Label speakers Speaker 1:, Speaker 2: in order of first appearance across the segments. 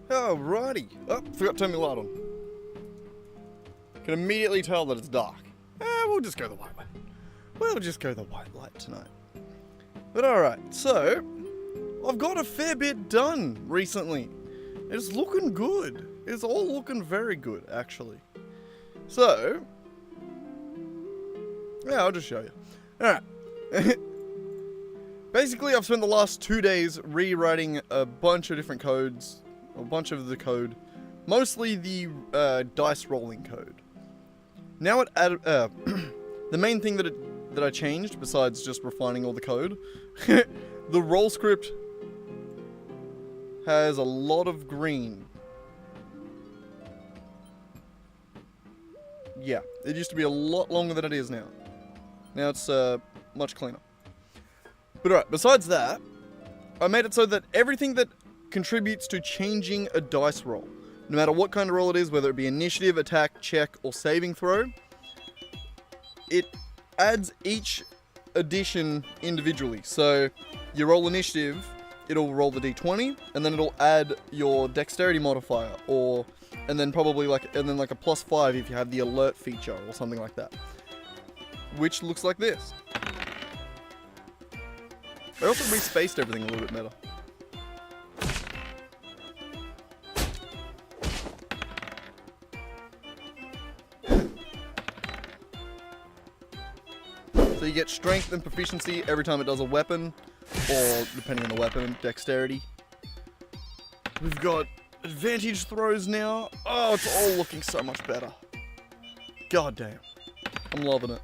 Speaker 1: Alrighty. Oh, forgot to turn my light on. Can immediately tell that it's dark. We'll just go the white way. We'll just go the white light tonight. But alright, so I've got a fair bit done recently. It's looking good. It's all looking very good, actually. So, yeah, I'll just show you. Alright. Basically, I've spent the last 2 days rewriting a bunch of different codes. A bunch of the code. Mostly the dice rolling code. Now it added... the main thing that I changed, besides just refining all the code, the roll script has a lot of green. Yeah, it used to be a lot longer than it is now. Now it's much cleaner. But alright, besides that, I made it so that everything that contributes to changing a dice roll, no matter what kind of roll it is, whether it be initiative, attack, check, or saving throw, it adds each addition individually. So you roll initiative, it'll roll the d20, and then it'll add your dexterity modifier, and then probably like a +5 if you have the alert feature or something like that, which looks like this. I also respaced everything a little bit better. So you get strength and proficiency every time it does a weapon, or depending on the weapon, dexterity. We've got advantage throws now. Oh, it's all looking so much better. God damn. I'm loving it.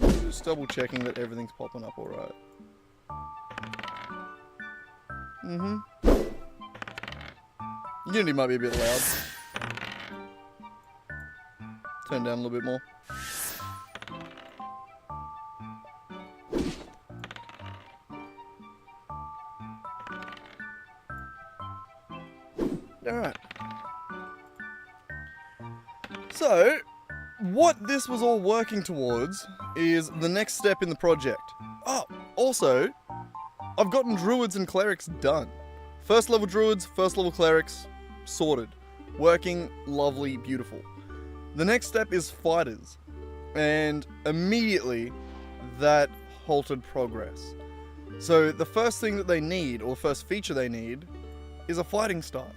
Speaker 1: Just double checking that everything's popping up alright. Unity might be a bit loud. Turn down a little bit more. Alright. So, what this was all working towards is the next step in the project. Oh, also, I've gotten druids and clerics done. First level druids, first level clerics, sorted. Working, lovely, beautiful. The next step is fighters. And immediately, that halted progress. So the first thing that they need, or the first feature they need, is a fighting style.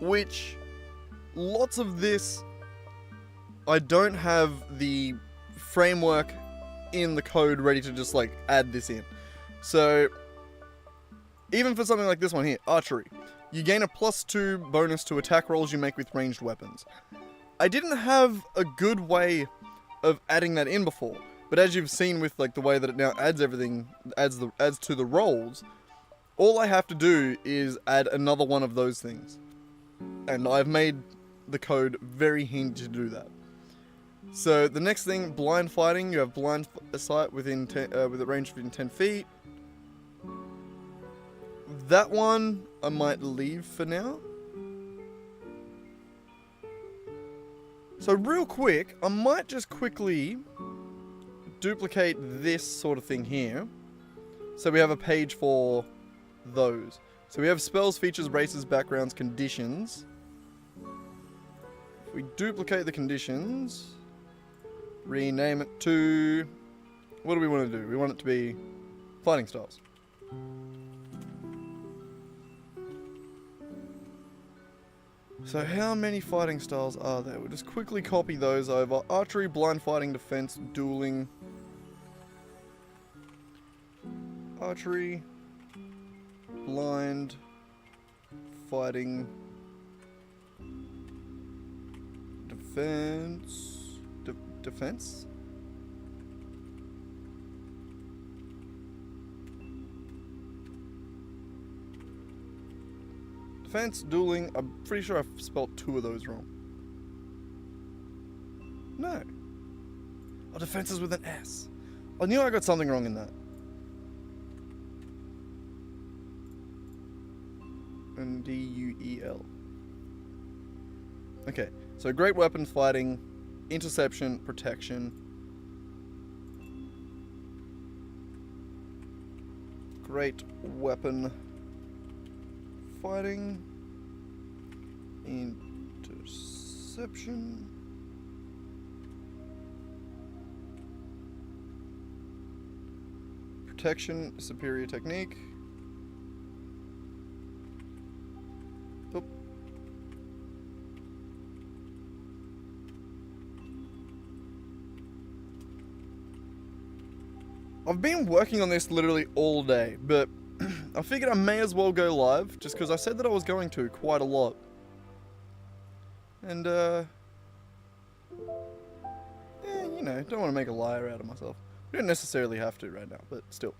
Speaker 1: Which, lots of this, I don't have the framework in the code ready to just like add this in. So, even for something like this one here, archery, you gain a +2 bonus to attack rolls you make with ranged weapons. I didn't have a good way of adding that in before, but as you've seen with like the way that it now adds everything, adds to the rolls, all I have to do is add another one of those things. And I've made the code very handy to do that. So the next thing, blind fighting, you have blind sight within with a range within 10 feet. That one I might leave for now. So real quick, I might just quickly duplicate this sort of thing here. So we have a page for those. So we have spells, features, races, backgrounds, conditions. If we duplicate the conditions, rename it to... What do we want to do? We want it to be fighting styles. So how many fighting styles are there? We'll just quickly copy those over. Archery, blind fighting, defense, dueling. Archery, blind, fighting, defense, defense? Defense, dueling, I'm pretty sure I've spelled 2 of those wrong. No. Oh, defense is with an S. I knew I got something wrong in that. And D-U-E-L. Okay, so great weapon fighting, interception, protection. Great weapon fighting. Interception. Protection, superior technique. Oop. I've been working on this literally all day, but I figured I may as well go live, just because I said that I was going to quite a lot. And, yeah, you know, don't want to make a liar out of myself. We don't necessarily have to right now, but still.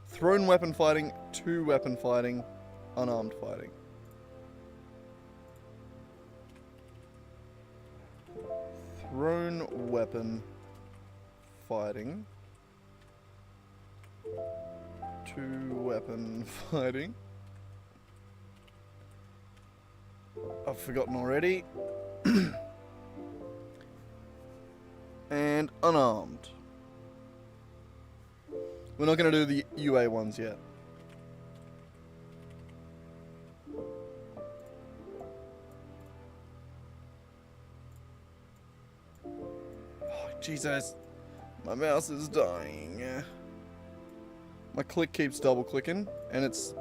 Speaker 1: Thrown weapon fighting, 2 weapon fighting, unarmed fighting. Thrown weapon fighting. 2 weapon fighting. I've forgotten already. And unarmed. We're not going to do the UA ones yet. Oh, Jesus. My mouse is dying. My click keeps double clicking, and it's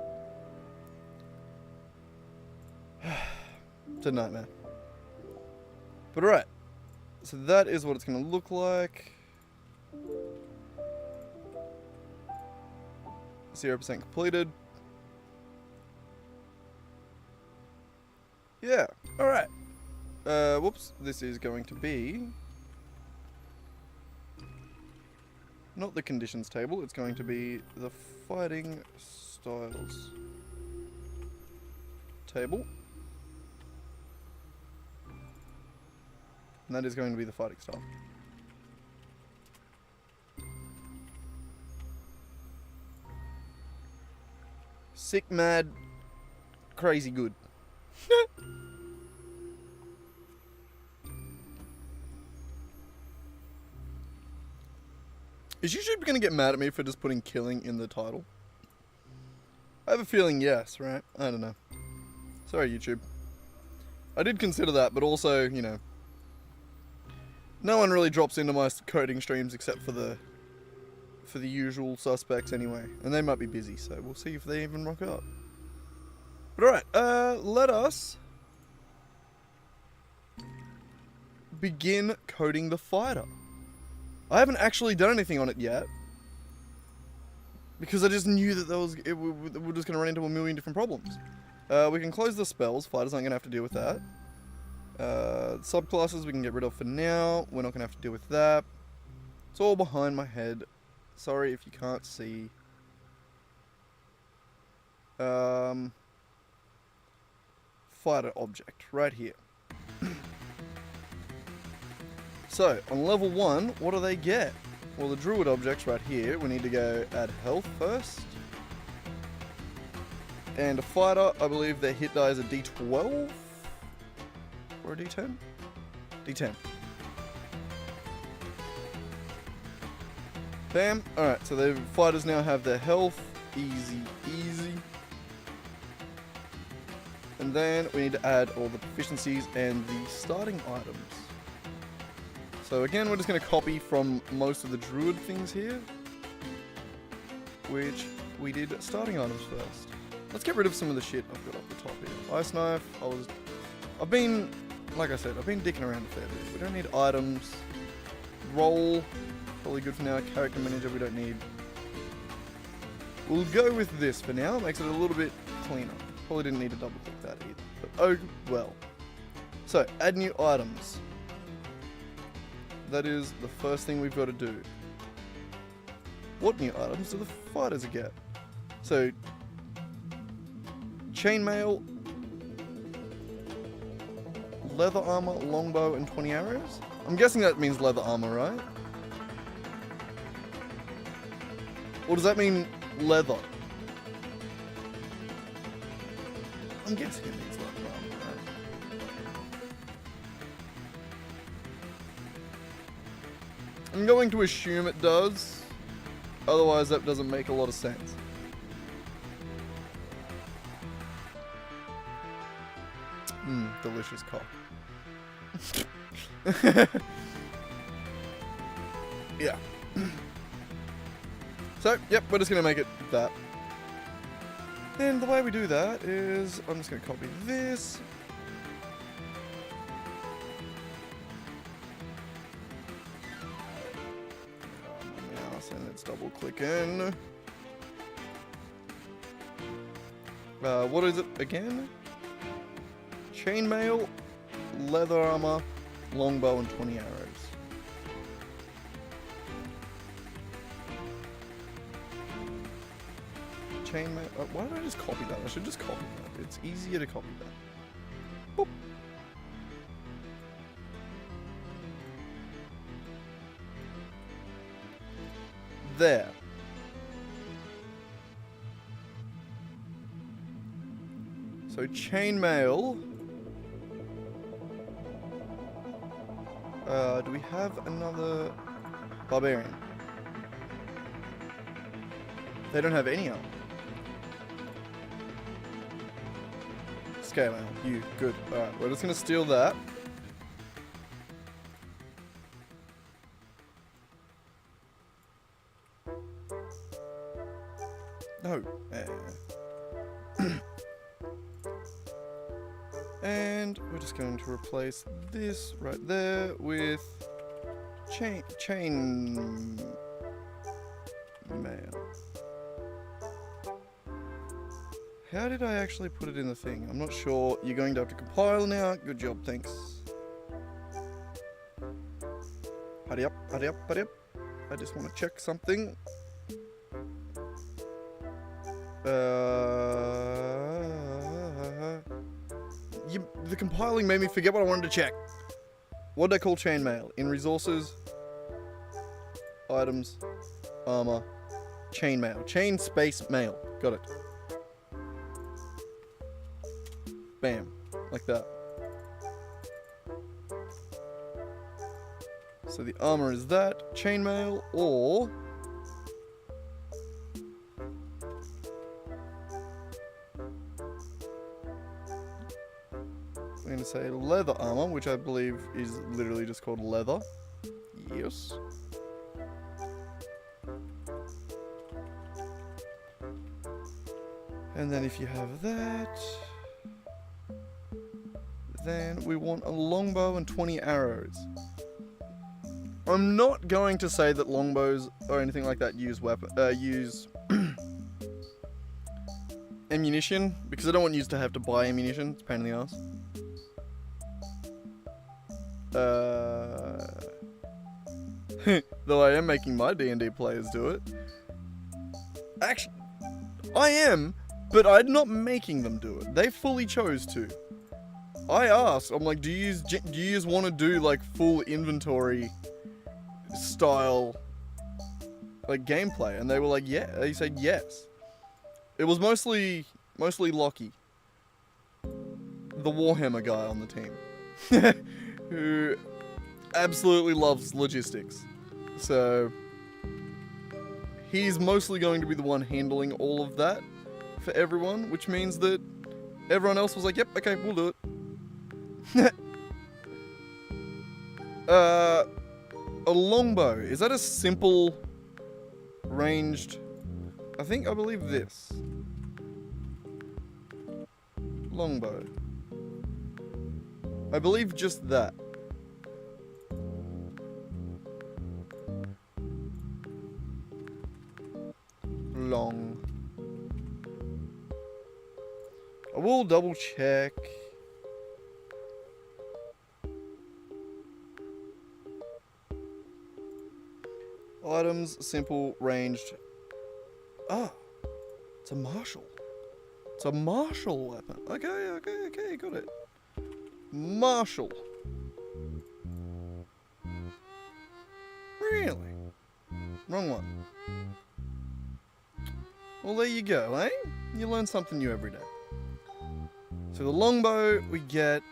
Speaker 1: a nightmare. But alright. So that is what it's going to look like. 0% completed. Yeah, alright. Whoops, this is going to be not the conditions table, it's going to be the fighting styles table. And that is going to be the fighting style. Sick, mad, crazy good. Is YouTube gonna get mad at me for just putting killing in the title? I have a feeling yes, right? I don't know. Sorry, YouTube. I did consider that, but also, you know, no one really drops into my coding streams except for the usual suspects anyway, and they might be busy, so we'll see if they even rock up. But alright, let us begin coding the fighter. I haven't actually done anything on it yet, because I just knew that we're just going to run into a million different problems. We can close the spells, fighters aren't going to have to deal with that. Subclasses we can get rid of for now, we're not going to have to deal with that. It's all behind my head. Sorry if you can't see. Fighter object, right here. So, on level 1, what do they get? Well, the druid object's right here. We need to go add health first. And a fighter, I believe their hit die is a D12? Or a D10? D10. Bam. Alright, so the fighters now have their health. Easy, easy. And then we need to add all the proficiencies and the starting items. So again, we're just going to copy from most of the druid things here, which we did starting items first. Let's get rid of some of the shit I've got off the top here. Ice knife, I've been, like I said, I've been dicking around a fair bit. We don't need items. Roll, probably good for now. Character manager, we don't need. We'll go with this for now. It makes it a little bit cleaner. Probably didn't need to double click that either, but oh well. So, add new items. That is the first thing we've got to do. What new items do the fighters get? So, chainmail, leather armor, longbow, and 20 arrows? I'm guessing that means leather armor, right? Or does that mean leather? I'm guessing it means leather armor, right? I'm going to assume it does. Otherwise, that doesn't make a lot of sense. Delicious cock. Yeah. So, yep, we're just going to make it that. And the way we do that is, I'm just going to copy this. And let's double click in. What is it again? Chainmail, leather armor, longbow, and 20 arrows. Chainmail. Why did I just copy that? I should just copy that. It's easier to copy that. Boop. There. So chainmail. Do we have another barbarian? They don't have any armor. Scale mail. You. Good. Alright, we're just gonna steal that. No. And we're just going to replace this right there with chain mail. How did I actually put it in the thing? I'm not sure. You're going to have to compile now. Good job, thanks. Hurry up, hurry up, hurry up. I just want to check something. The compiling made me forget what I wanted to check. What did I call chainmail? In resources, items, armor, chainmail. Chain space mail. Got it. Bam. Like that. So the armor is that. Chainmail or... I'm going to say leather armor, which I believe is literally just called leather. Yes. And then if you have that, then we want a longbow and 20 arrows. I'm not going to say that longbows or anything like that use ammunition, because I don't want you to have to buy ammunition. It's a pain in the ass. Though I am making my D&D players do it. Actually, I am, but I'm not making them do it. They fully chose to. I asked, I'm like, do you just want to do like full inventory style like gameplay? And they were like, yeah. They said yes. It was mostly Lockie, the Warhammer guy on the team, who absolutely loves logistics. So he's mostly going to be the one handling all of that for everyone, which means that everyone else was like, yep, okay, we'll do it. A longbow. Is that a simple ranged... I believe this. Longbow. I believe just that. Long. I will double check. Items, simple, ranged. Ah, it's a martial. It's a martial weapon. Okay, got it. Martial. Really? Wrong one. Well, there you go, eh? You learn something new every day. So the longbow we get,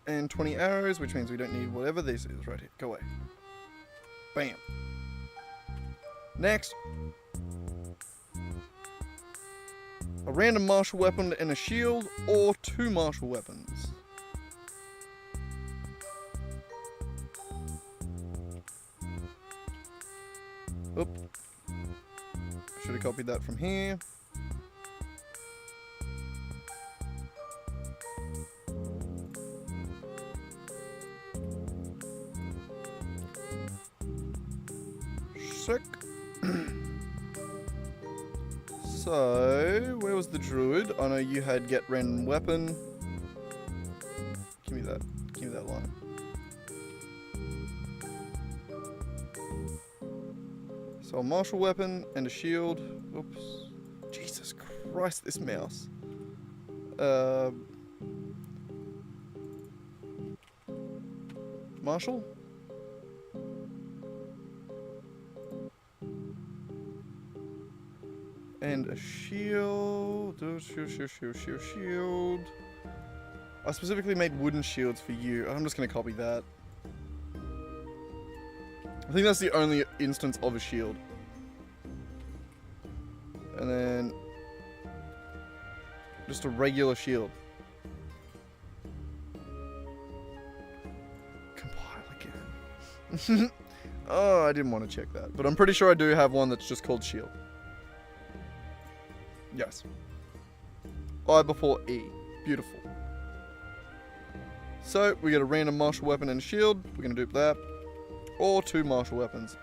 Speaker 1: and 20 arrows, which means we don't need whatever this is right here. Go away. Bam. Next. A random martial weapon and a shield, or 2 martial weapons. Oop. Should have copied that from here. Sick. So, where was the druid? I know you had get random weapon. Give me that. Give me that line. So a martial weapon and a shield. Oops. Jesus Christ, this mouse. Marshall? And a shield. Shield. I specifically made wooden shields for you. I'm just going to copy that. I think that's the only instance of a shield. And then just a regular shield. Compile again. Oh, I didn't want to check that. But I'm pretty sure I do have one that's just called shield. Yes. I before E. Beautiful. So, we get a random martial weapon and a shield. We're going to dupe that. Or 2 martial weapons.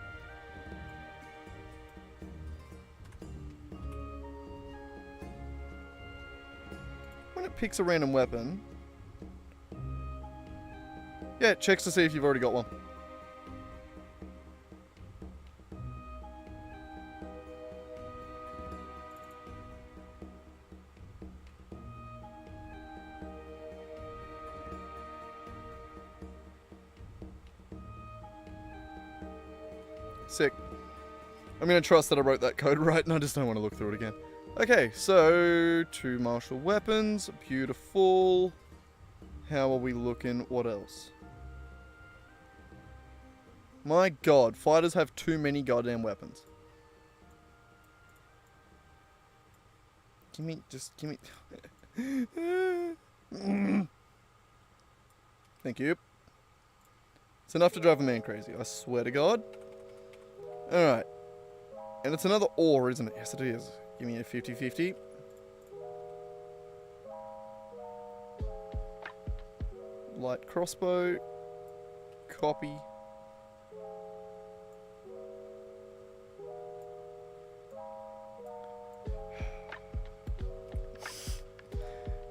Speaker 1: When it picks a random weapon... yeah, it checks to see if you've already got one. Sick. I'm going to trust that I wrote that code right, and I just don't want to look through it again. Okay, so 2 martial weapons. Beautiful. How are we looking? What else? My god, fighters have too many goddamn weapons. Give me... Thank you. It's enough to drive a man crazy, I swear to God. Alright. And it's another ore, isn't it? Yes, it is. Give me a 50-50. Light crossbow. Copy.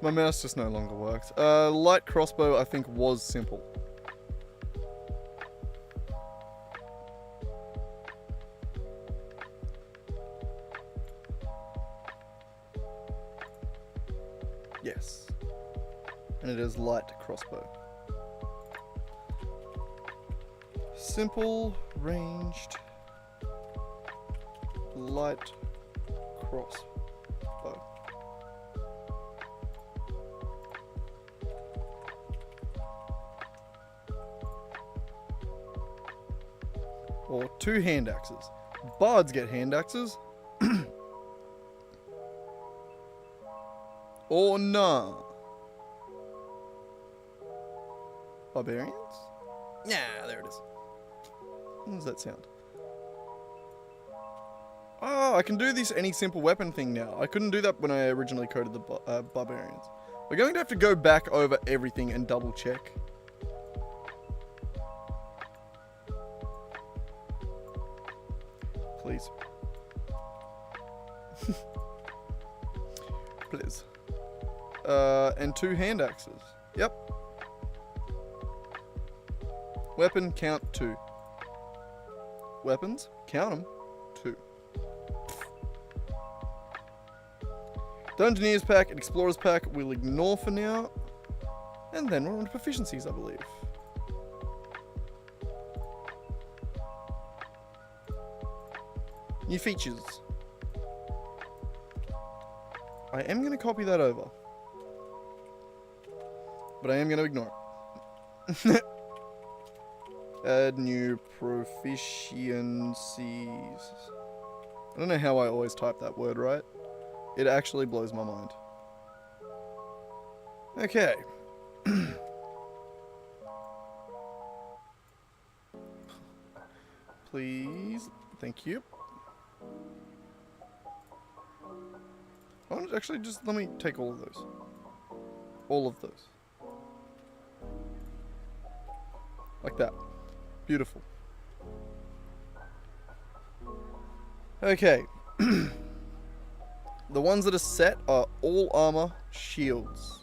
Speaker 1: My mouse just no longer works. Light crossbow, I think, was simple. Yes. And it is light crossbow. Simple, ranged, light crossbow. Or 2 hand axes. Bards get hand axes. Or nah. Barbarians? Yeah, there it is. What does that sound? Oh, I can do this any simple weapon thing now. I couldn't do that when I originally coded the barbarians. We're going to have to go back over everything and double check. Please. Please. And 2 hand axes. Yep. Weapon, count 2. Weapons, count them, 2. Dungeoneers pack and Explorers pack we'll ignore for now. And then we're on to proficiencies, I believe. New features. I am going to copy that over. But I am going to ignore it. Add new proficiencies. I don't know how I always type that word right. It actually blows my mind. Okay. Please. Thank you. I want to actually just let me take all of those. All of those. Like that. Beautiful. Okay. The ones that are set are all armor, shields.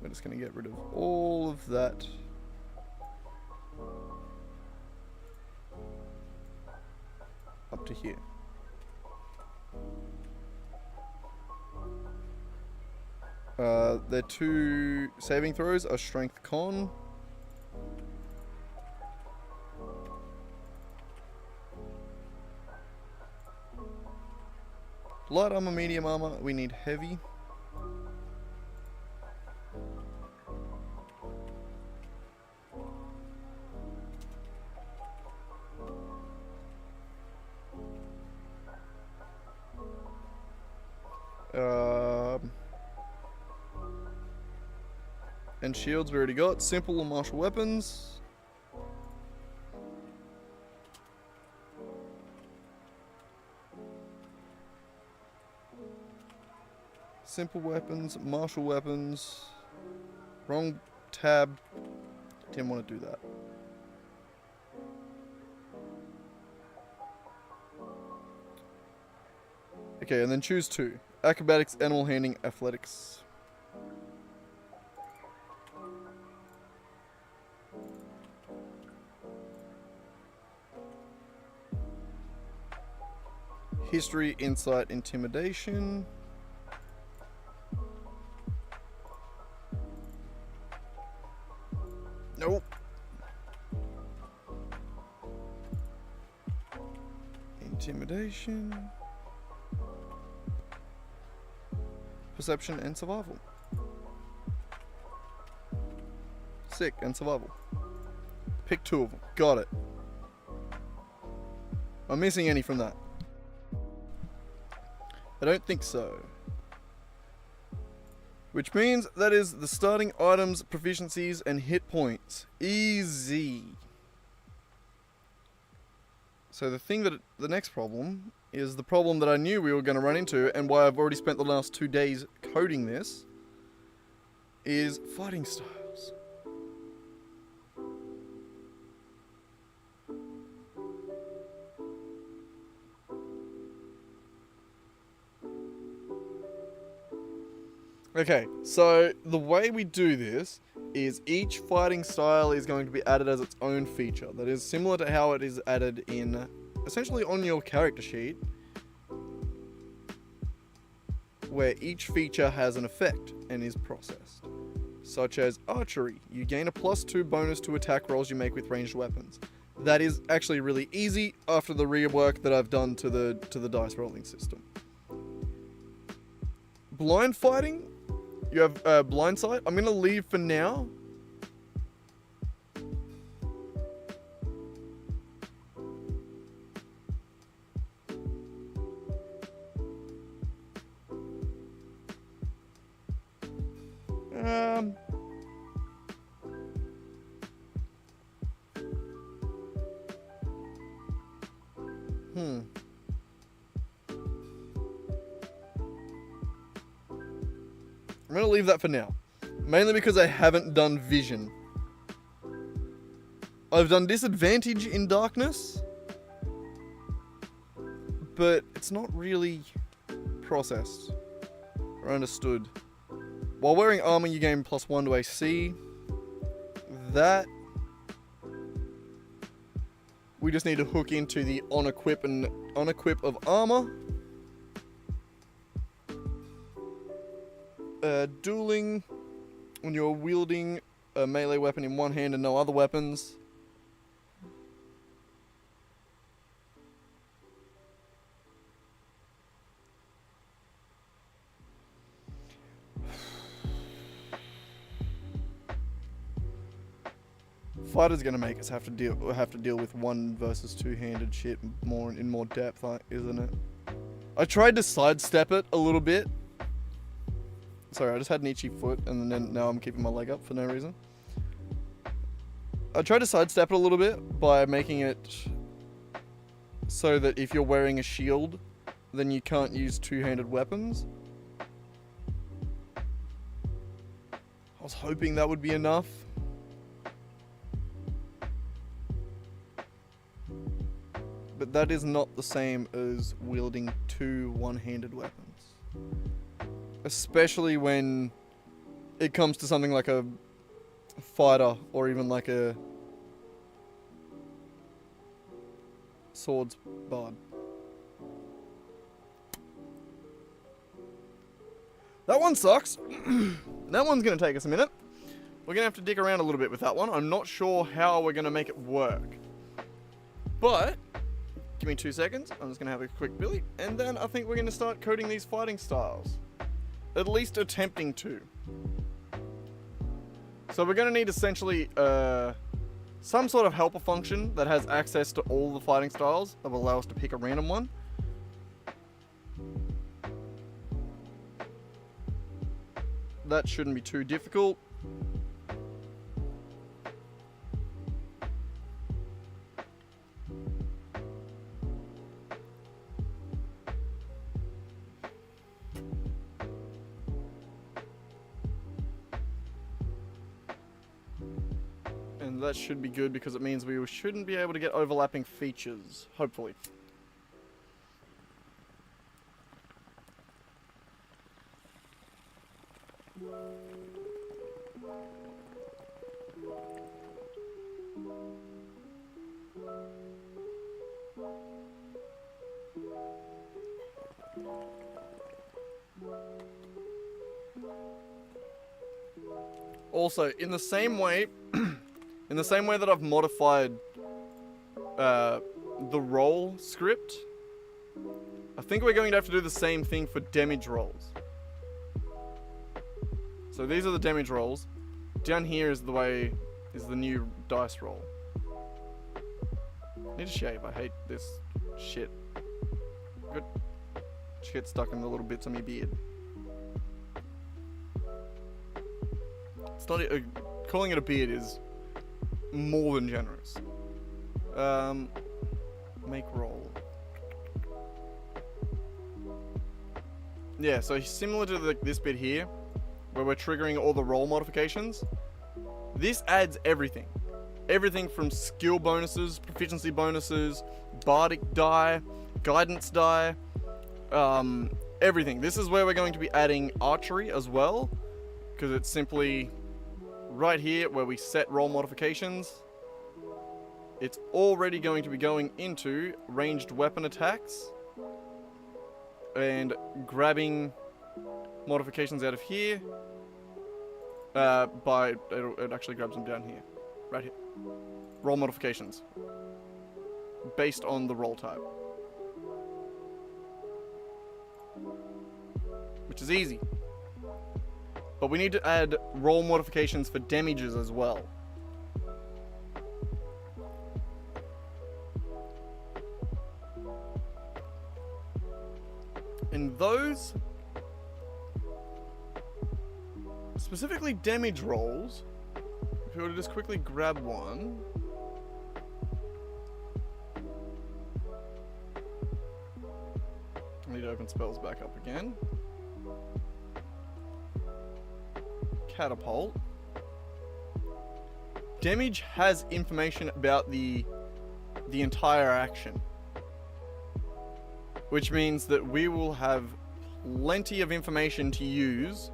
Speaker 1: We're just going to get rid of all of that. Up to here. Their two saving throws are strength con. Light armor, medium armor, we need heavy. And shields we already got. Simple or martial weapons. Simple weapons, martial weapons. Wrong tab. Didn't want to do that. Okay, and then choose two. Acrobatics, animal handling, athletics. History, insight, intimidation. Nope. Intimidation. Perception and survival. Sick, and survival. Pick two of them. Got it. Am I missing any from that? I don't think so. Which means that is the starting items, proficiencies, and hit points. Easy. So the next problem is the problem that I knew we were going to run into, and why I've already spent the last 2 days coding this, is fighting styles. Okay, so the way we do this is each fighting style is going to be added as its own feature. That is similar to how it is added in, essentially on your character sheet, where each feature has an effect and is processed. Such as archery, you gain a +2 bonus to attack rolls you make with ranged weapons. That is actually really easy after the rework that I've done to the dice rolling system. Blind fighting, you have blind sight. I'm going to leave for now. I'm going to leave that for now. Mainly because I haven't done vision. I've done disadvantage in darkness, but it's not really processed or understood. While wearing armor, you gain +1 to AC. That we just need to hook into the on-equip and unequip of armor. Dueling, when you're wielding a melee weapon in one hand and no other weapons. fighter's gonna make us have to deal with one versus two-handed shit in more depth, isn't it? I tried to sidestep it a little bit. Sorry, I just had an itchy foot, and then now I'm keeping my leg up for no reason. I tried to sidestep it a little bit by making it so that if you're wearing a shield, then you can't use two-handed weapons. I was hoping that would be enough. But that is not the same as wielding two one-handed weapons. Especially when it comes to something like a fighter or even like a swords bard. That one sucks. That one's going to take us a minute. We're going to have to dig around a little bit with that one. I'm not sure how we're going to make it work. But give me 2 seconds. I'm just going to have a quick billy. And then I think we're going to start coding these fighting styles. At least attempting to. So we're going to need essentially some sort of helper function that has access to all the fighting styles that will allow us to pick a random one. That shouldn't be too difficult. And that should be good because it means we shouldn't be able to get overlapping features, hopefully. Also, in the same way that I've modified the roll script, I think we're going to have to do the same thing for damage rolls. So these are the damage rolls. Down here is the new dice roll. I need to shave. I hate this shit. Good. Shit stuck in the little bits of my beard. It's not calling it a beard is more than generous. Make roll. Yeah, so similar to this bit here, where we're triggering all the roll modifications, this adds everything. Everything from skill bonuses, proficiency bonuses, bardic die, guidance die, everything. This is where we're going to be adding archery as well, because it's simply right here where we set roll modifications. It's already going to be going into ranged weapon attacks and grabbing modifications out of here. It actually grabs them down here, right here. Roll modifications based on the roll type, which is easy. But we need to add roll modifications for damages as well. And those, specifically damage rolls, if we were to just quickly grab one. I need to open spells back up again. Catapult. Damage has information about the entire action, which means that we will have plenty of information to use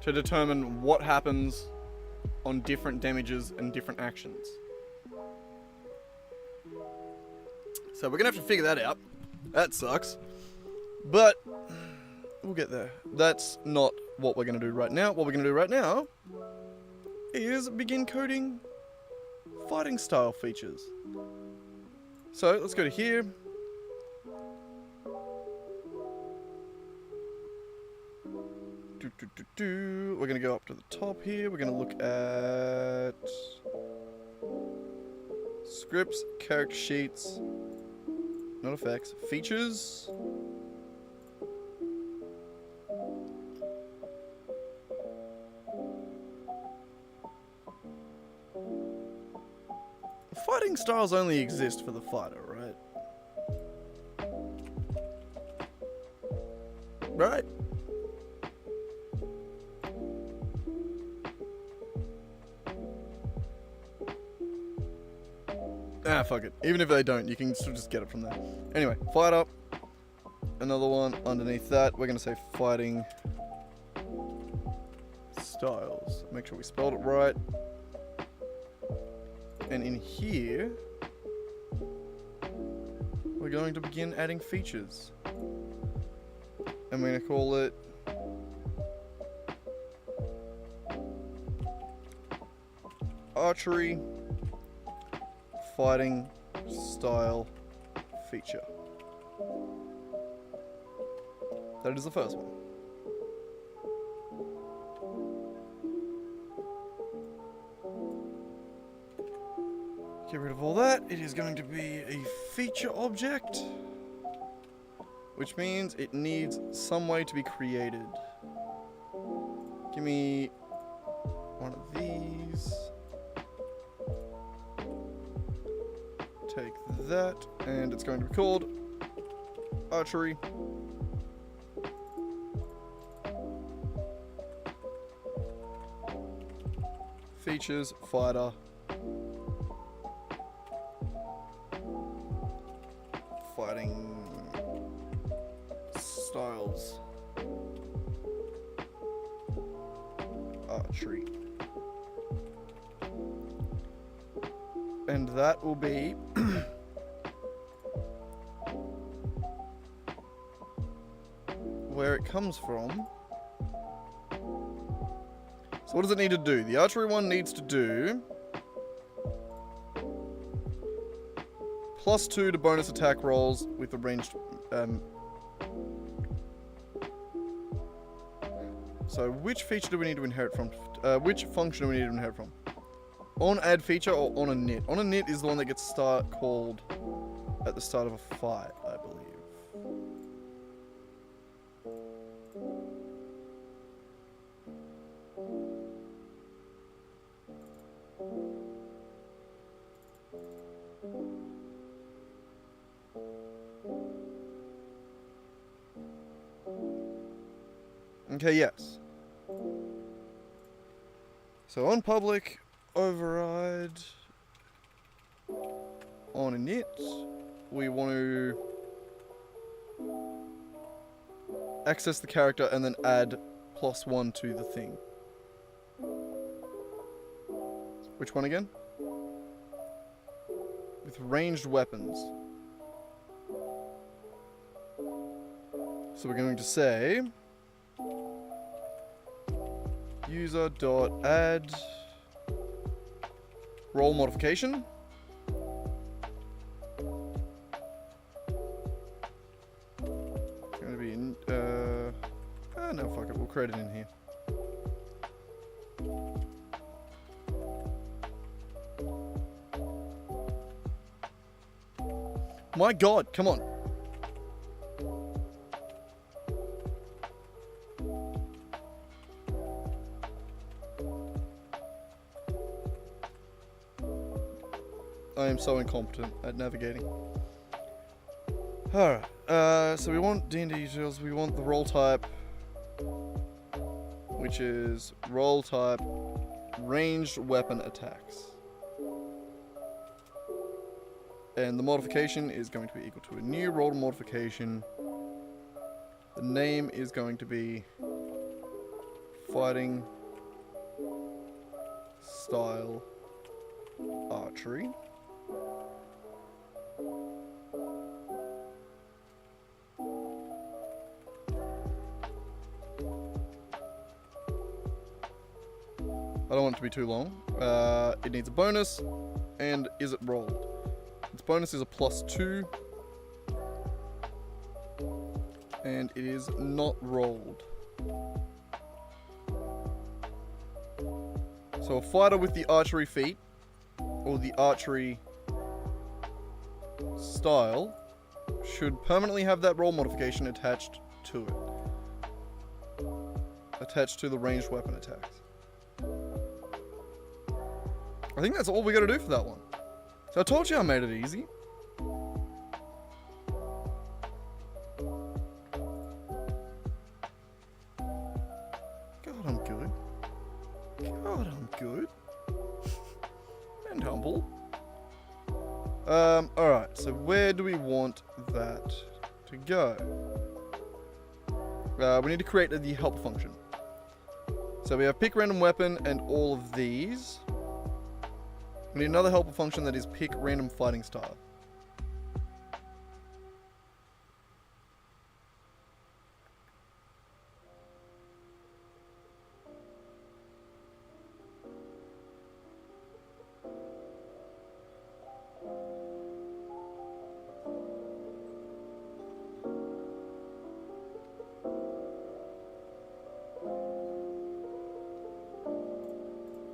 Speaker 1: to determine what happens on different damages and different actions. So we're gonna have to figure that out. That sucks, but we'll get there. That's not what we're going to do right now. What we're going to do right now is begin coding fighting style features. So let's go to here. We're going to go up to the top here. We're going to look at Scripts, character sheets, not effects, features. Fighting styles only exist for the fighter, right? Right? Ah, fuck it. Even if they don't, you can still just get it from there. Anyway, fighter. Another one underneath that. We're going to say fighting styles. Make sure we spelled it right. And in here, we're going to begin adding features. And we're going to call it archery fighting style feature. That is the first one. Get rid of all that. It is going to be a feature object, which means it needs some way to be created. Give me one of these. Take that, and it's going to be called archery features fighter fighting styles archery. And that will be where it comes from. So what does it need to do? The archery one needs to do +2 to bonus attack rolls with the ranged. So which feature do we need to inherit from? Which function do we need to inherit from? On add feature or on a knit? On a knit is the one that gets called at the start of a fight, I believe. Okay, yes. So on public, override on init, we want to access the character and then add +1 to the thing. Which one again? With ranged weapons. So we're going to say user.add roll modification. It's going to be in, no, fuck it, we'll create it in here. My god, come on. I am so incompetent at navigating. Alright, so we want D&D details, we want the roll type, which is roll type ranged weapon attacks. And the modification is going to be equal to a new roll modification. The name is going to be fighting style archery. I don't want it to be too long. It needs a bonus, and is it rolled? Its bonus is a +2, and it is not rolled. So a fighter with the archery feat or the archery style should permanently have that roll modification attached to it. Attached to the ranged weapon attacks. I think that's all we gotta do for that one. So I told you I made it easy. God, I'm good. God, I'm good. And humble. Alright, so where do we want that to go? We need to create the help function. So we have pick random weapon and all of these. We need another helper function that is pick random fighting style.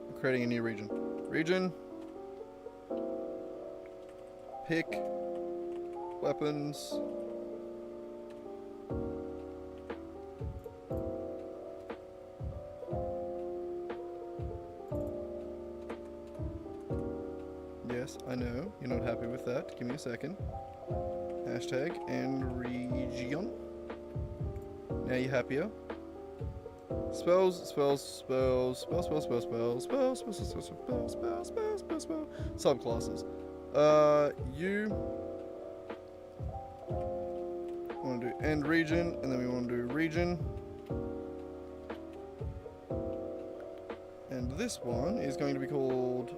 Speaker 1: I'm creating a new region. Region. Pick weapons. Yes, I know. You're not happy with that. Give me a second. Hashtag and region. Now you're happier. Spells. Subclasses. You want to do end region, and then we want to do region. And this one is going to be called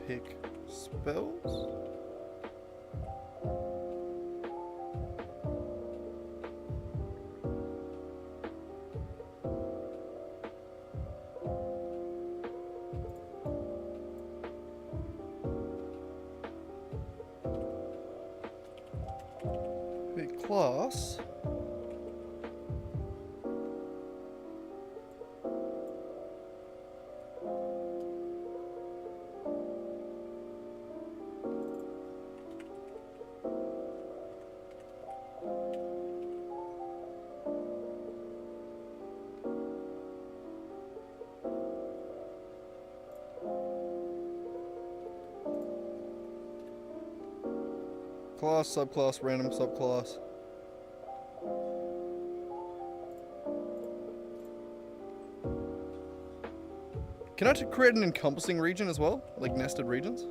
Speaker 1: pick spells. Class class, subclass, random subclass. Can I create an encompassing region as well? Like nested regions?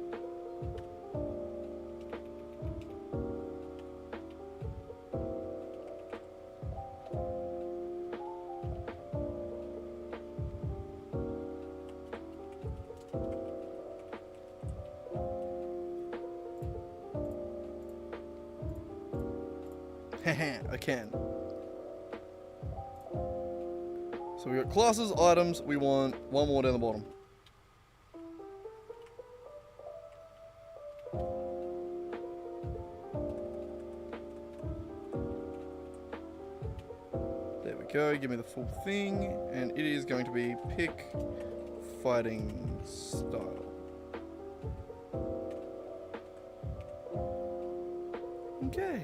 Speaker 1: Haha, I can. So we got classes, items, we want one more down the bottom. There we go, give me the full thing, and it is going to be pick fighting style. Okay.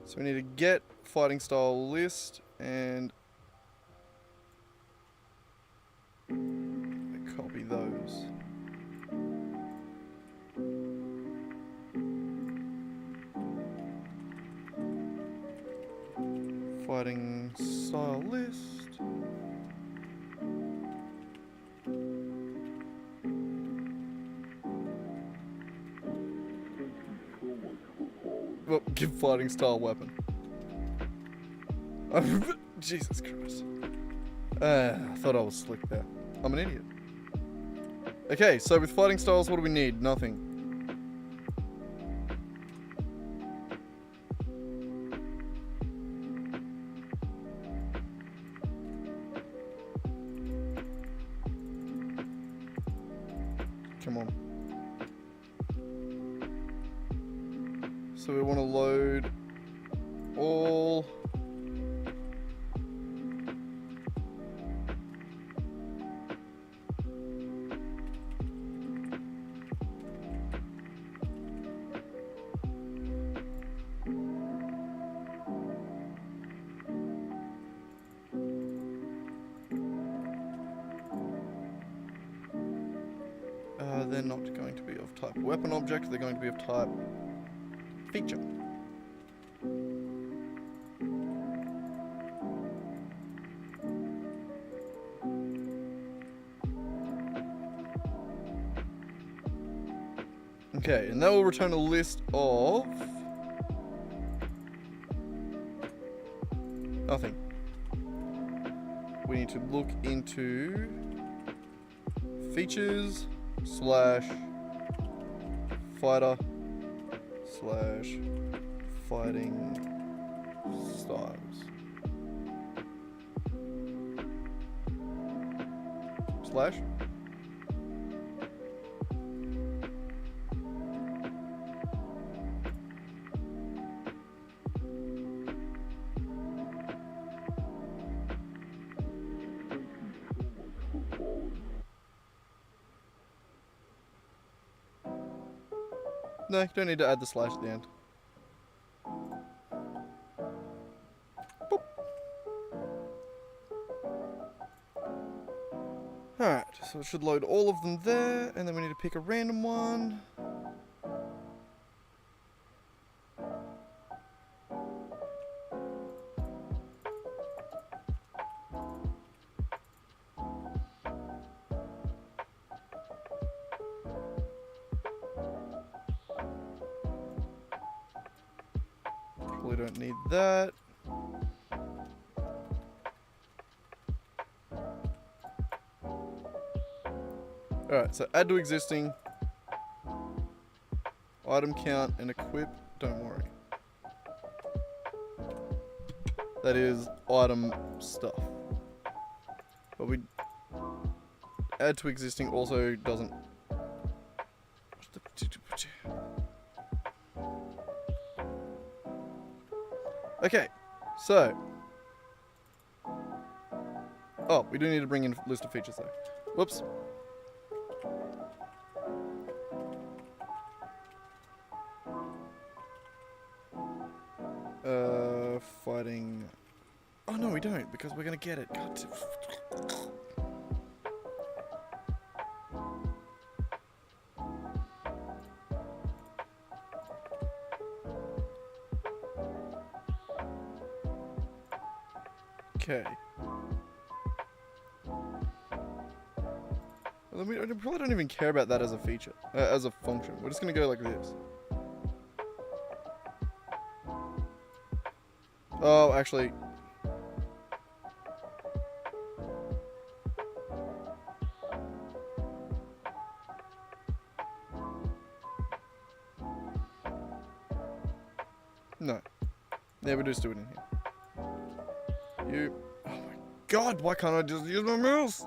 Speaker 1: So we need to get fighting style list and copy those. Fighting style list. Well, give fighting style weapon. Jesus Christ. I thought I was slick there. I'm an idiot. Okay, so with fighting styles, what do we need? Nothing. So we want to load all they're not going to be of type weapon object, they're going to be of type feature. Okay, and that will return a list of nothing. We need to look into features / fighter / fighting styles / No, you don't need to add the / at the end. Boop. Alright, so it should load all of them there, and then we need to pick a random one. We don't need that. Alright, so add to existing, item count, and equip, don't worry. That is item stuff. But we add to existing also doesn't. Okay, so. Oh, we do need to bring in a list of features though. Whoops. Fighting. Oh no, we don't, because we're gonna get it. God. Okay. Well, we probably don't even care about that as a feature, as a function. We're just gonna go like this. Oh, actually. No. Yeah, we'll just do it in here. Oh my god, why can't I just use my mouse?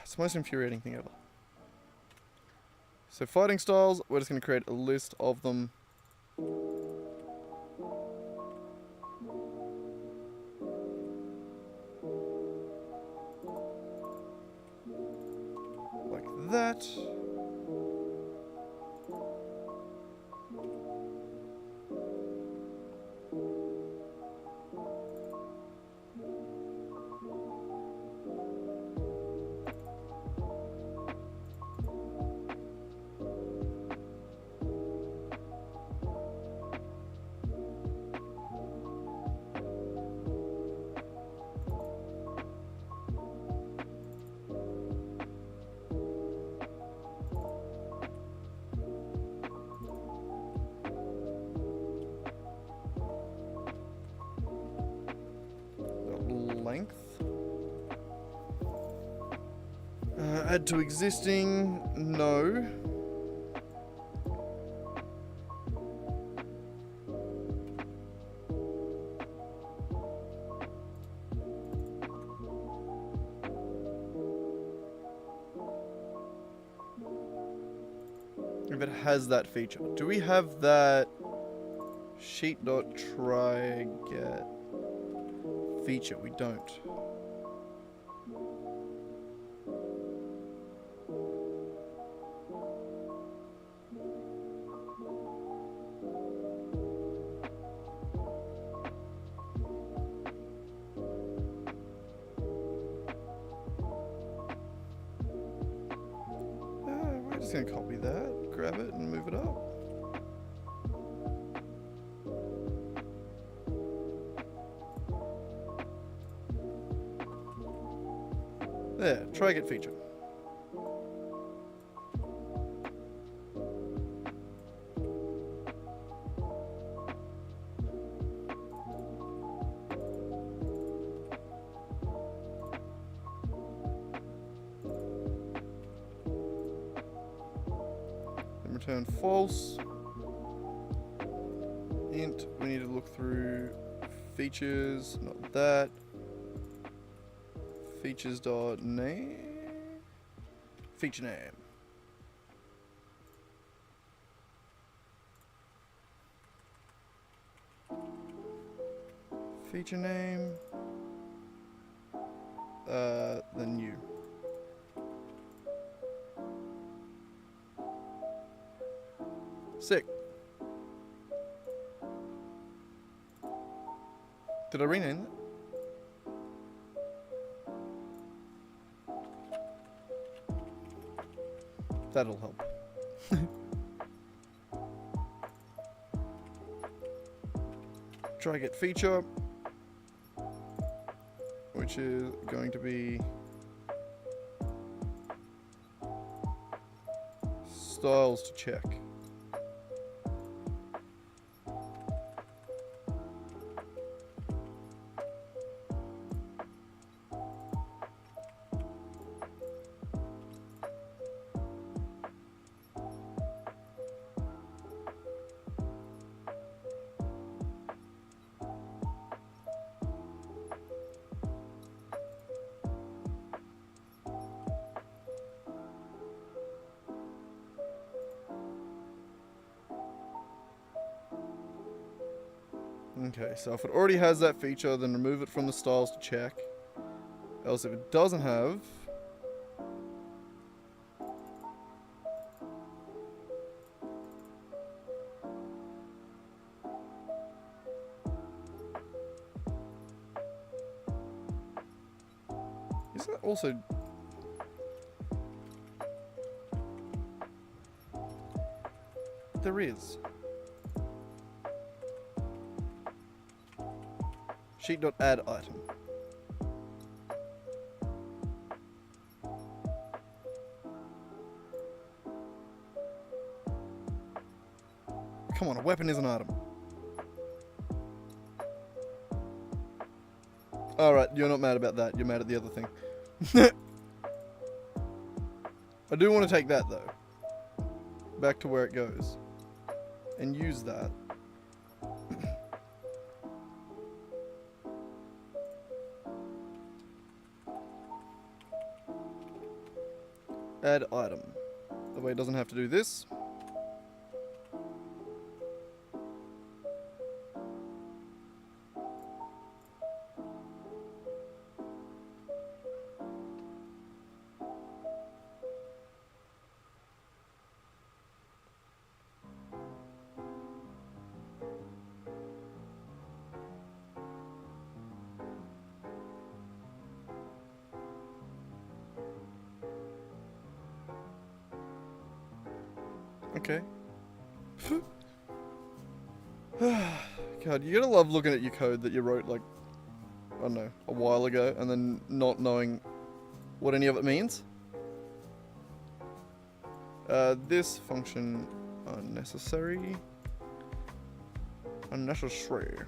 Speaker 1: It's the most infuriating thing ever. So fighting styles, we're just going to create a list of them. Like that. Length. Add to existing. No. If it has that feature. Do we have that? Sheet dot try get feature. We don't. We're just gonna copy that, grab it, and move it up. There, try get feature. Then return false. Int, we need to look through features, not that. Features dot name. Feature name. Feature name. Then new. Sick. Did I rename that? That'll help. Try get feature, which is going to be styles to check. Okay, so if it already has that feature, then remove it from the styles to check. Else if it doesn't have... Isn't that also... There is. Sheet.add item. Come on, a weapon is an item. Alright, you're not mad about that. You're mad at the other thing. I do want to take that, though. Back to where it goes. And use that. Add item. That way it doesn't have to do this. Okay. God, you're gonna love looking at your code that you wrote, like, I don't know, a while ago, and then not knowing what any of it means. This function, unnecessary. Unnecessary.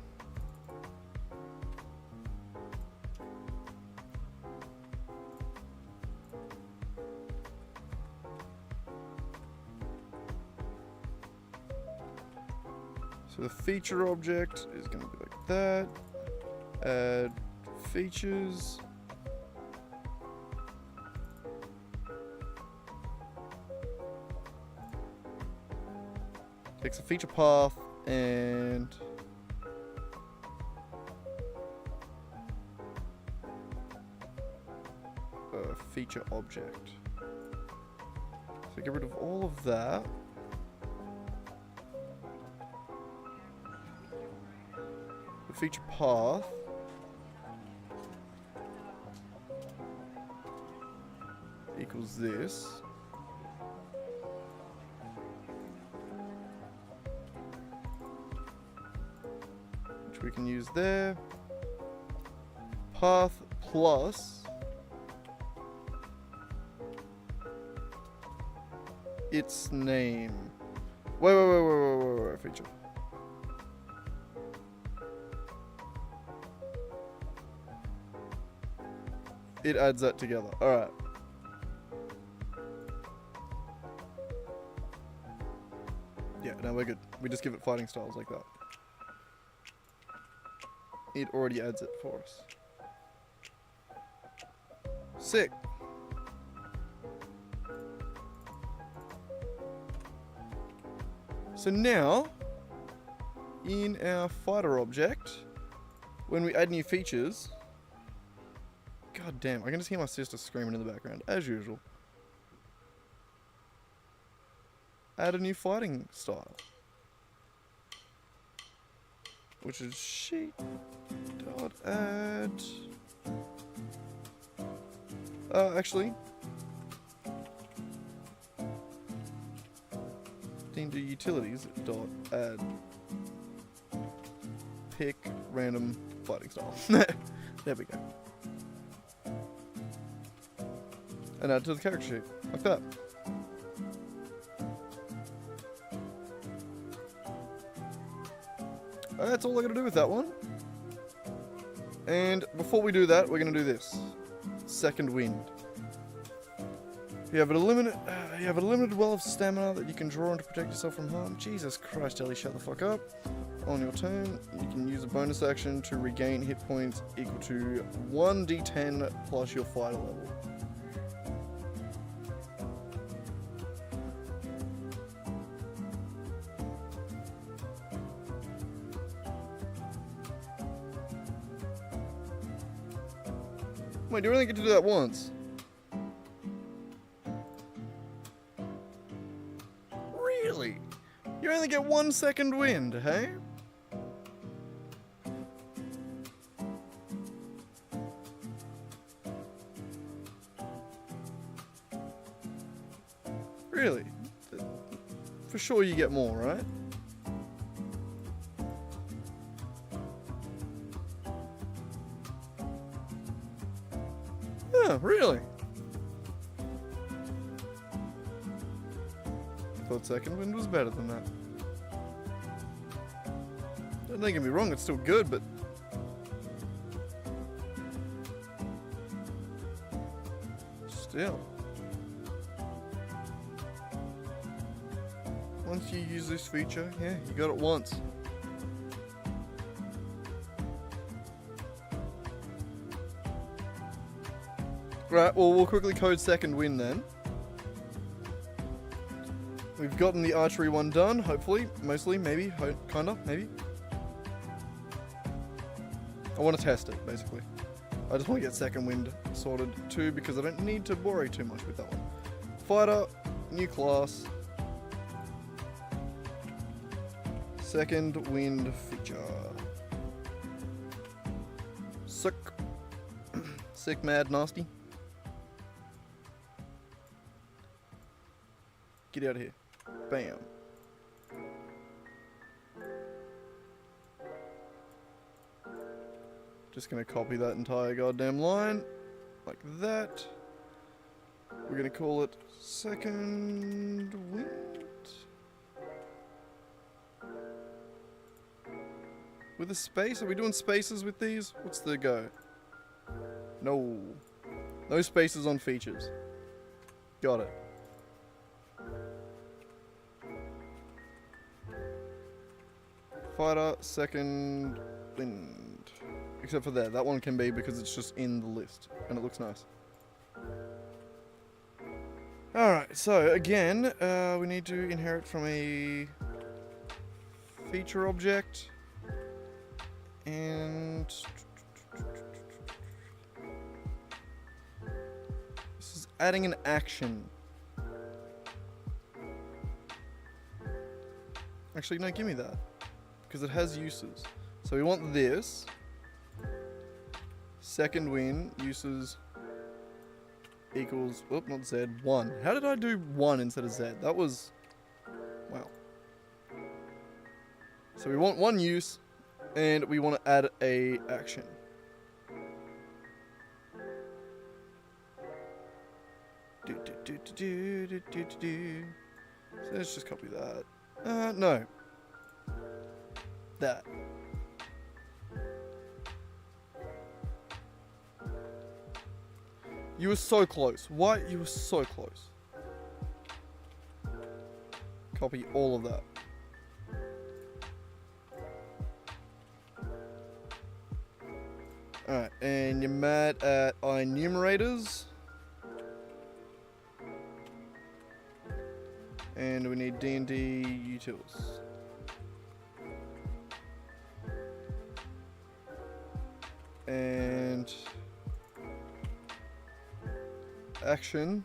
Speaker 1: So the feature object is going to be like that. Add features. Takes a feature path And feature object. So get rid of all of that. The feature path. Equals this. Which we can use there. Path plus its name. Wait, feature. It adds that together. Alright. Yeah, no, we're good. We just give it fighting styles like that. It already adds it for us. Sick. So now, in our fighter object, when we add new features, god damn, I can just hear my sister screaming in the background, as usual. Add a new fighting style, which is sheet dot add. Actually, into utilities dot add pick random fighting style. There we go. And add to the character sheet like that. That's all I gotta do with that one. And before we do that, we're gonna do this. Second wind. You have a limited well of stamina that you can draw on to protect yourself from harm. Jesus Christ, Ellie, shut the fuck up. On your turn, you can use a bonus action to regain hit points equal to 1d10 plus your fighter level. Wait, do you only get to do that once? Really? You only get 1 second wind, hey? Really? For sure you get more, right? Yeah, really? I thought second wind was better than that. Don't get me wrong, it's still good, but still. Once you use this feature, yeah, you got it once. Right, well, we'll quickly code second wind then. We've gotten the archery one done, hopefully, mostly, maybe, kinda, maybe. I want to test it, basically. I just want to get second wind sorted too, because I don't need to worry too much with that one. Fighter, new class. Second wind feature. Sick. Sick, mad, nasty. Get out of here. Bam. Just gonna copy that entire goddamn line. Like that. We're gonna call it second wind. With a space? Are we doing spaces with these? What's the go? No. No spaces on features. Got it. Fighter, second wind. Except for there. That one can be because it's just in the list. And it looks nice. Alright, so again, we need to inherit from a feature object. And this is adding an action. Actually, no, give me that. Because it has uses. So we want this. Second win, uses equals, whoop, not Z, 1. How did I do 1 instead of Z? That was, wow. So we want one use, and we want to add a action. So let's just copy that. No. That. You were so close. Why? You were so close. Copy all of that. Alright, and you're mad at enumerators. And we need D&D utils. And action.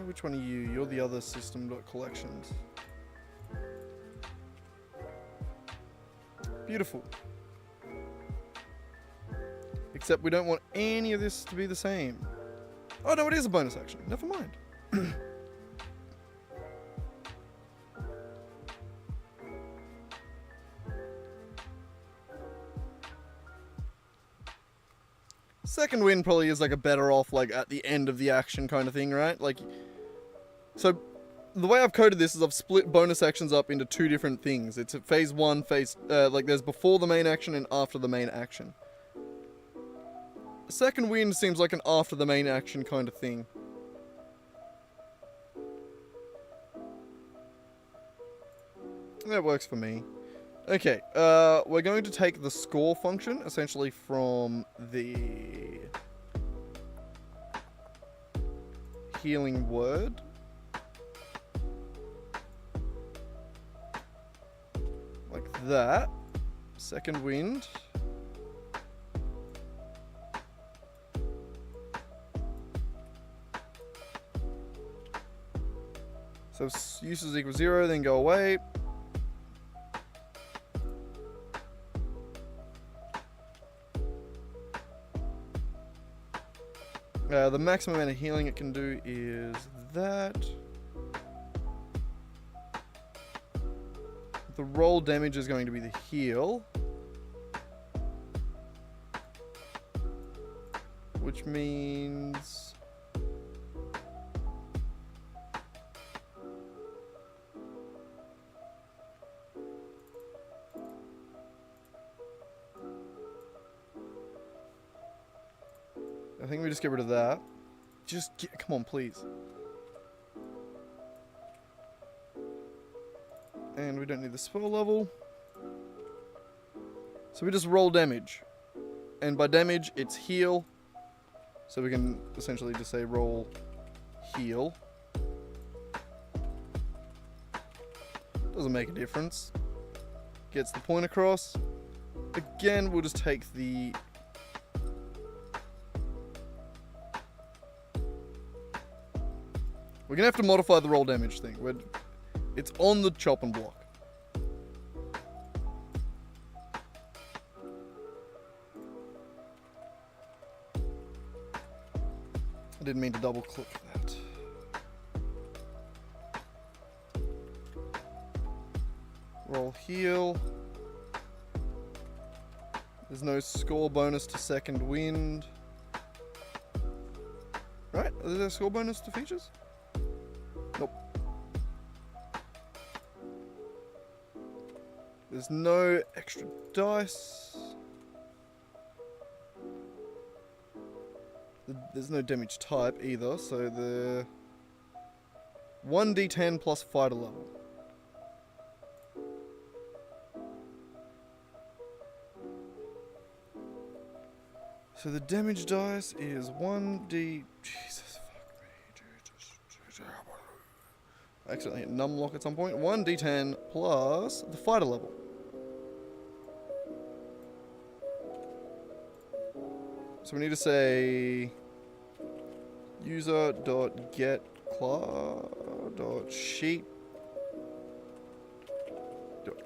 Speaker 1: Which one are you? You're the other system.collections. Beautiful. Except we don't want any of this to be the same. Oh no, it is a bonus action. Never mind. Second win probably is like a better off like at the end of the action kind of thing, right? Like, so the way I've coded this is I've split bonus actions up into two different things. It's a phase one, like there's before the main action and after the main action. Second win seems like an after the main action kind of thing. That works for me. Okay, we're going to take the score function, essentially from the healing word. Like that. Second wind. So uses equals 0, then go away. The maximum amount of healing it can do is that. The roll damage is going to be the heal. Which means... I think we just get rid of that. Come on, please. And we don't need the spell level. So we just roll damage. And by damage, it's heal. So we can essentially just say roll heal. Doesn't make a difference. Gets the point across. Again, we'll just take the... We're going to have to modify the roll damage thing. It's on the chopping block. I didn't mean to double click that. Roll heal. There's no score bonus to second wind. Right? Is there a score bonus to features? Nope. There's no extra dice. There's no damage type either, so the 1d10 plus fighter level. So the damage dice is 1d... Jesus, fuck me, Jesus. I accidentally hit numlock at some point. 1d10 plus the fighter level. So we need to say user.getClass.sheet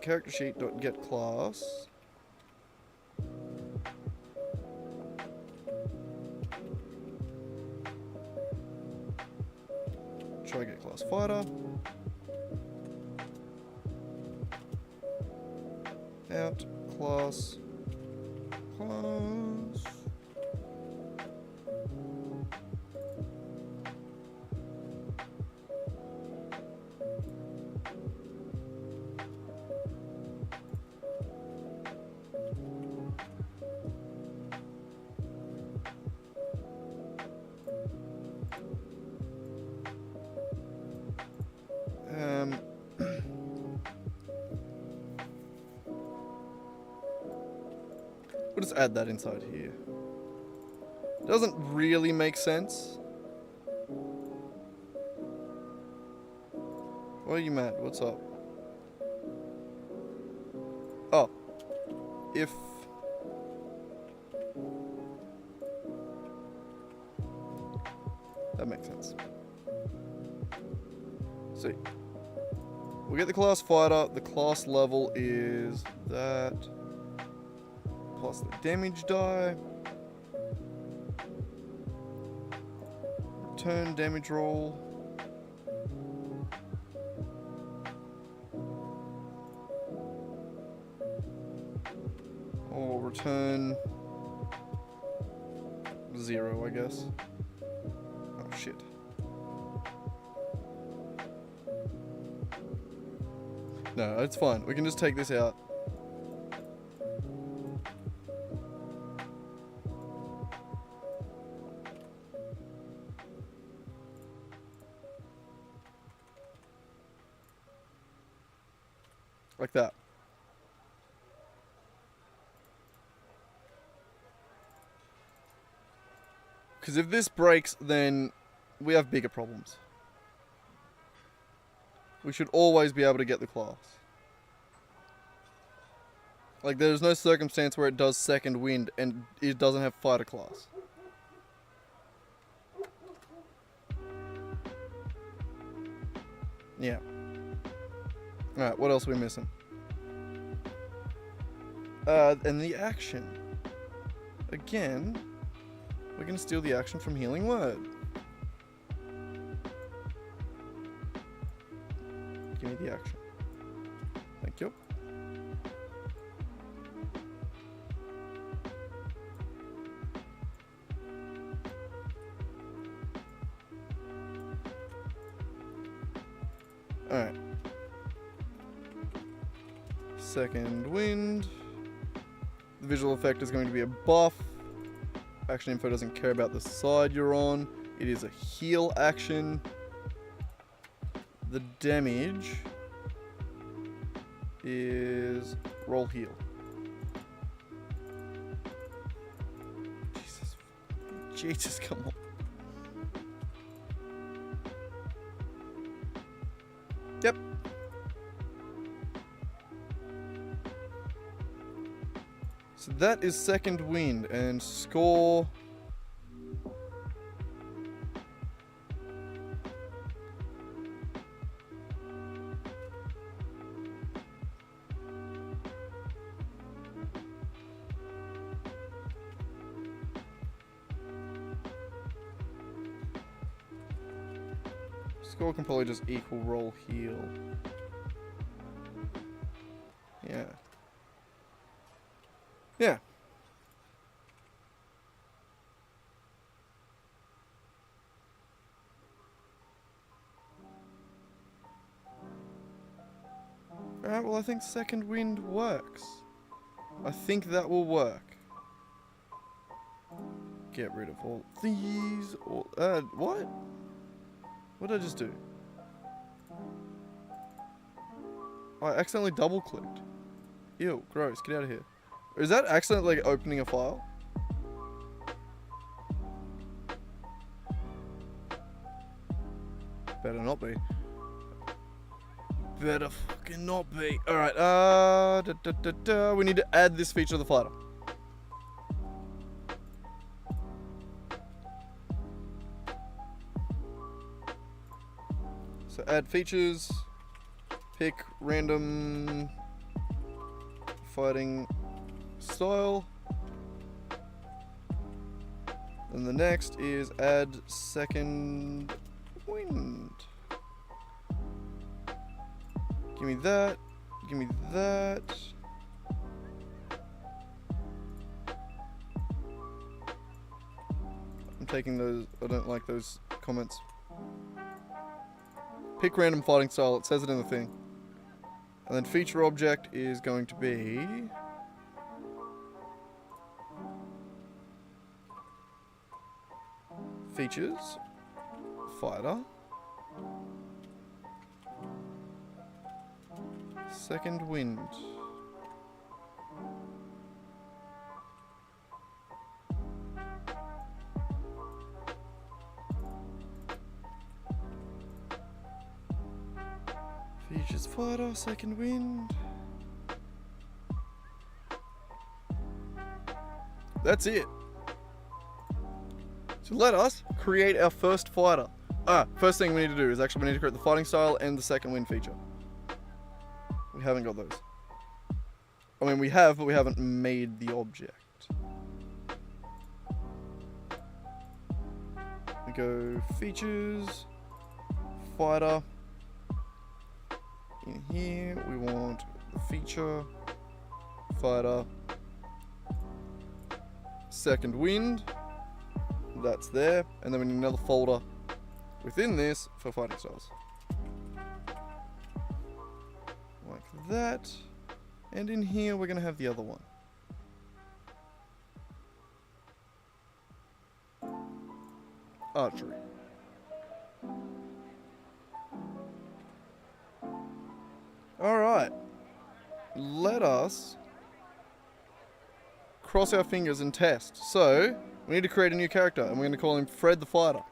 Speaker 1: character sheet.getClass. Try get class fighter. Out class. We'll just add that inside here. Doesn't really make sense. Why are you mad? What's up? Oh. If... That makes sense. See. We'll get the class fighter. The class level is that. Plus the damage die. Return damage roll. Or return 0, I guess. Oh shit. No, it's fine. We can just take this out. Like that. Because if this breaks, then we have bigger problems. We should always be able to get the class. Like, there's no circumstance where it does second wind and it doesn't have fighter class. Yeah. Alright, what else are we missing? And the action. Again, we're going to steal the action from Healing Word. Give me the action. Thank you. Alright. Second wind. The visual effect is going to be a buff. Action info doesn't care about the side you're on. It is a heal action. The damage is roll heal. Jesus, come on. Yep. So that is second wind and score. Score can probably just equal roll heal. Yeah. Yeah. Alright, well I think second wind works. I think that will work. Get rid of all these. What? What did I just do? I accidentally double clicked. Ew, gross, get out of here. Is that accidentally like opening a file? Better not be. Better fucking not be. Alright, we need to add this feature to the fighter. So add features, pick random fighting style. And the next is add second wind. Give me that. Give me that. I'm taking those. I don't like those comments. Pick random fighting style. It says it in the thing. And then feature object is going to be features, fighter, second wind. Features, fighter, second wind. That's it. So let us create our first fighter. First thing we need to do is actually we need to create the fighting style and the second wind feature. We haven't got those. I mean, we have, but we haven't made the object. We go features, fighter. In here, we want the feature, fighter, second wind. That's there. And then we need another folder within this for fighting styles. Like that. And in here, we're going to have the other one. Archery. Alright. Let us cross our fingers and test. So, we need to create a new character, and we're going to call him Fred the Fighter.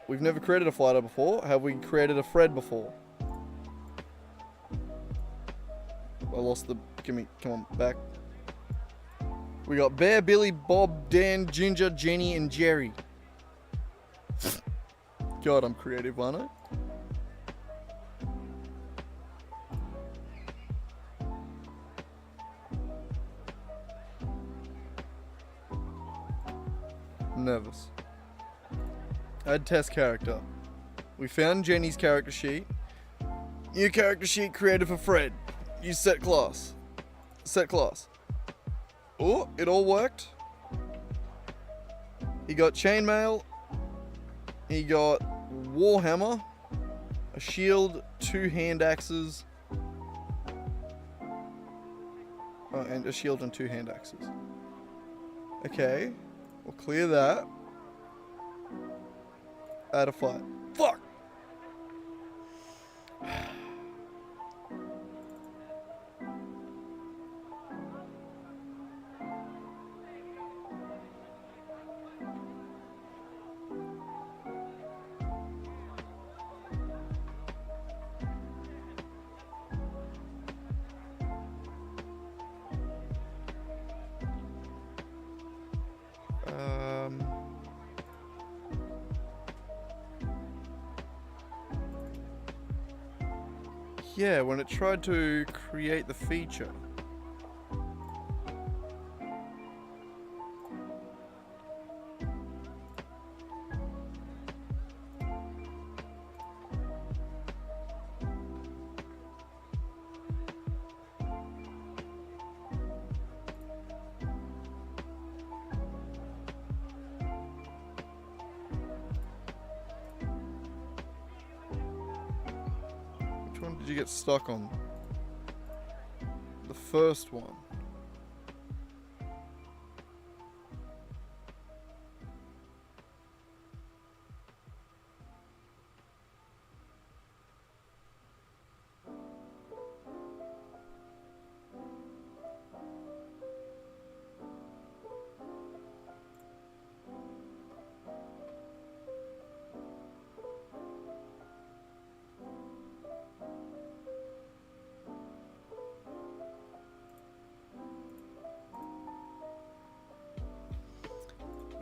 Speaker 1: We've never created a fighter before. Have we created a Fred before? I lost the... come on, back. We got Bear, Billy, Bob, Dan, Ginger, Jenny, and Jerry. God, I'm creative, aren't I? Nervous. Add test character. We found Jenny's character sheet. New character sheet created for Fred. Use set class. Set class. Oh, it all worked. He got chainmail. He got warhammer, a shield, 2 hand axes. Oh, and a shield and 2 hand axes. Okay. We'll clear that. Add a fight. Fuck! Yeah, when it tried to create the feature. Which one did you get stuck on? The first one.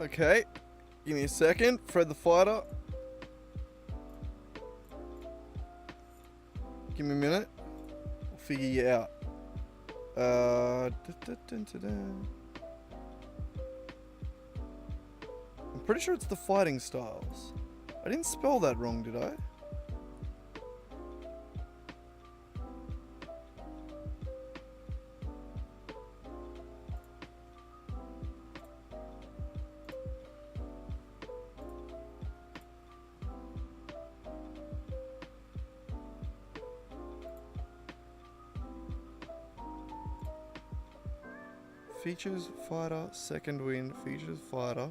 Speaker 1: Okay. Give me a second. Fred the fighter. Give me a minute. I'll figure you out. I'm pretty sure it's the fighting styles. I didn't spell that wrong, did I? Features, fighter, second wind, features, fighter.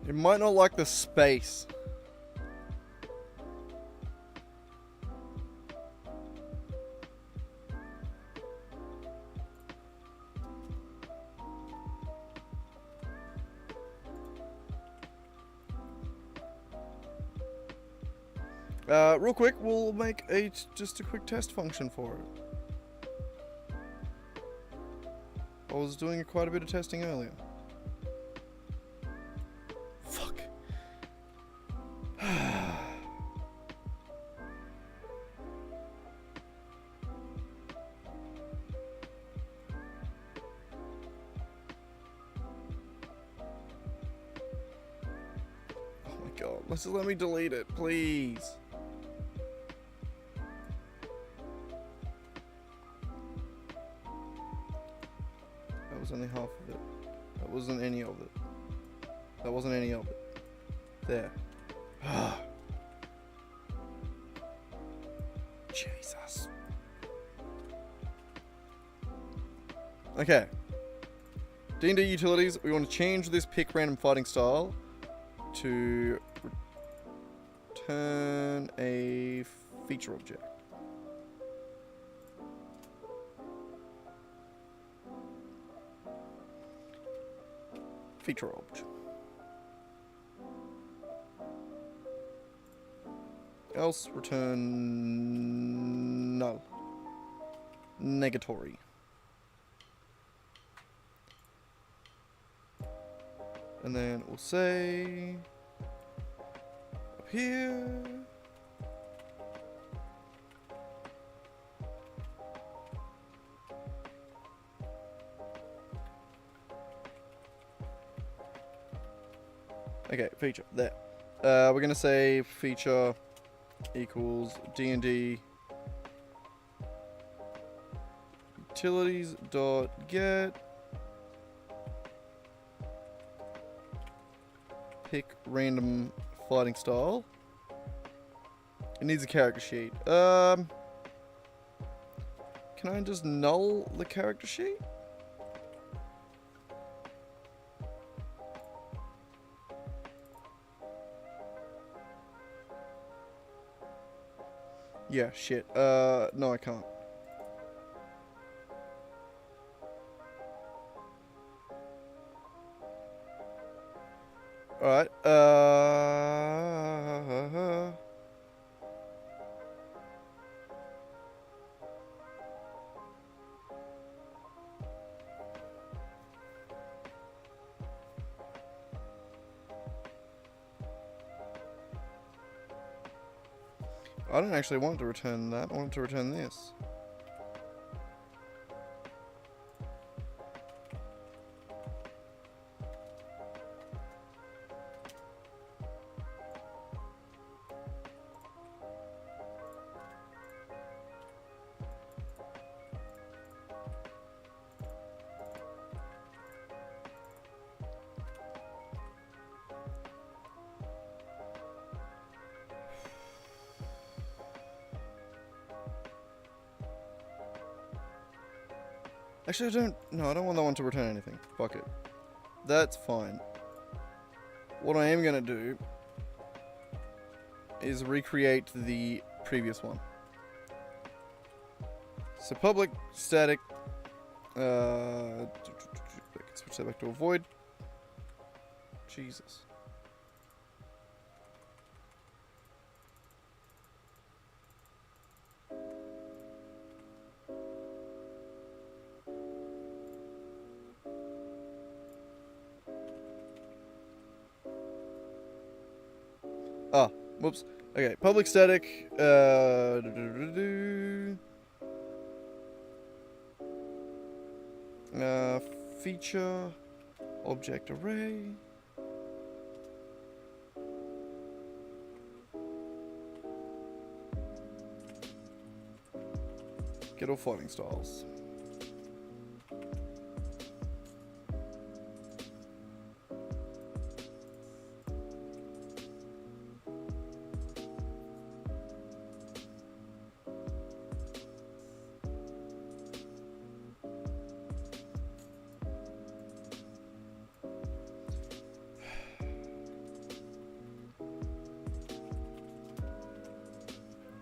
Speaker 1: It might not like the space. Real quick, we'll make just a quick test function for it. I was doing quite a bit of testing earlier. Fuck. Oh my god, let's just let me delete it, please. That was only half of it. That wasn't any of it. That wasn't any of it. There. Jesus. Okay. D&D utilities, we want to change this pick random fighting style to return a feature object. Feature object. Else return null. Negatory. And then we'll say up here. Okay, feature there. We're gonna say feature equals D&D utilities dot get pick random fighting style. It needs a character sheet. Can I just null the character sheet? Yeah, shit. No, I can't. Alright, I don't actually want to return that. I want to return this. Actually, I don't want that one to return anything. Fuck it. That's fine. What I am gonna do is recreate the previous one. So public static. Switch that back to avoid. Jesus. Ah, whoops. Okay, public static. Feature object array. Get all fighting styles.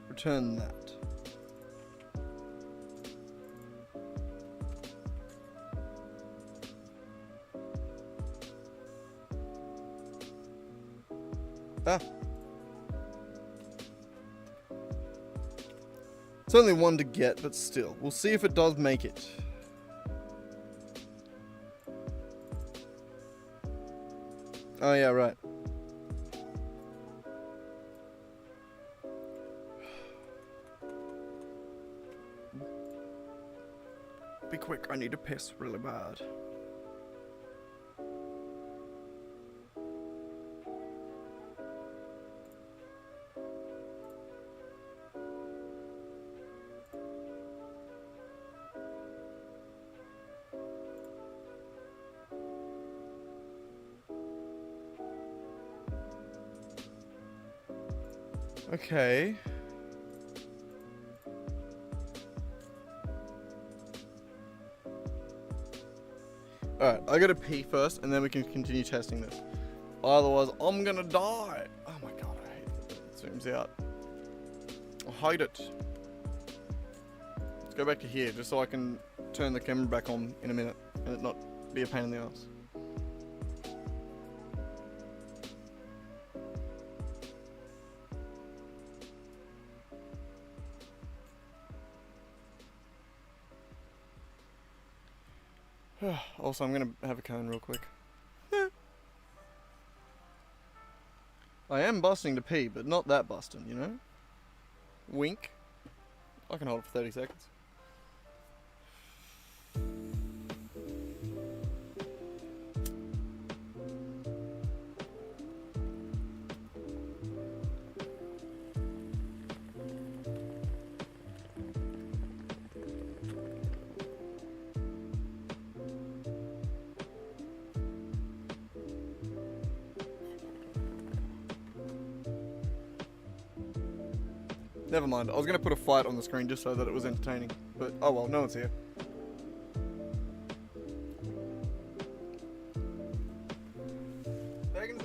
Speaker 1: Return that. Ah. It's only one to get, but still. We'll see if it does make it. Oh yeah, right. Be quick, I need to piss really bad. Okay. Alright, I gotta pee first, and then we can continue testing this. Otherwise, I'm gonna die. Oh my god, I hate it. It zooms out. I hate it. Let's go back to here, just so I can turn the camera back on in a minute, and it not be a pain in the ass. Also, I'm gonna have a cone real quick. I am busting to pee, but not that busting, you know? Wink. I can hold it for 30 seconds. Never mind, I was going to put a fight on the screen just so that it was entertaining. But, oh well, no one's here. Second.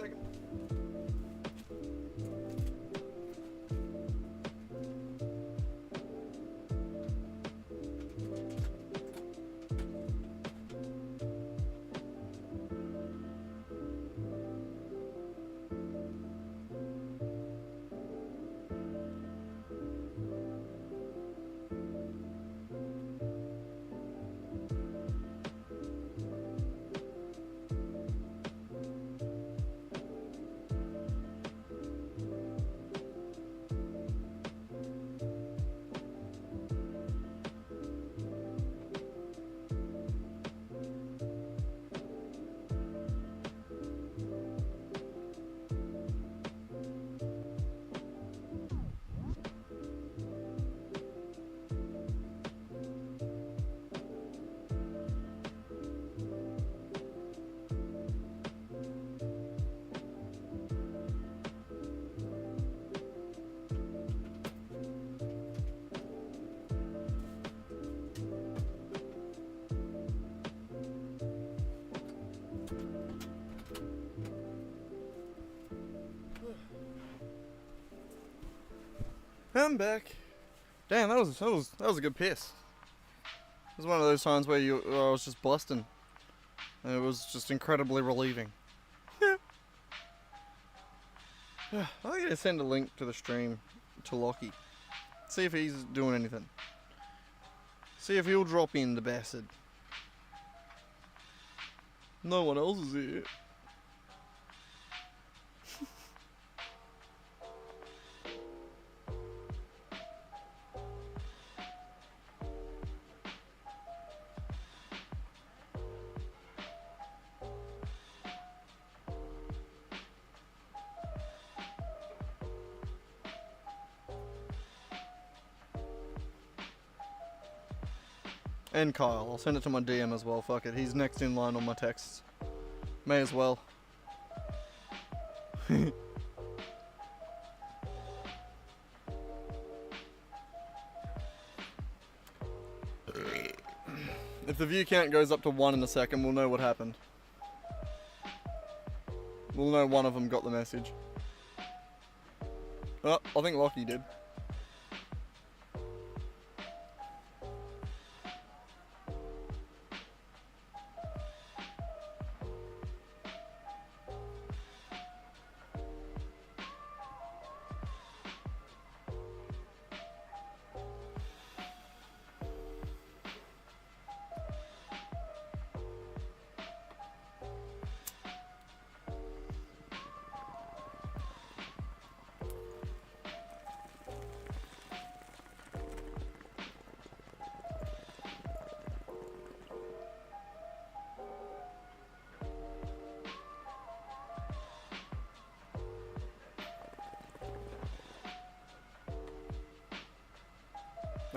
Speaker 1: I'm back. Damn, that was a good piss. It was one of those times where I was just busting. And it was just incredibly relieving. I'm gonna send a link to the stream to Lockie. See if he's doing anything. See if he'll drop in, the bastard. No one else is here. And Kyle. I'll send it to my DM as well. Fuck it. He's next in line on my texts. May as well. If the view count goes up to 1 in a second, we'll know what happened. We'll know one of them got the message. Oh, I think Lockie did.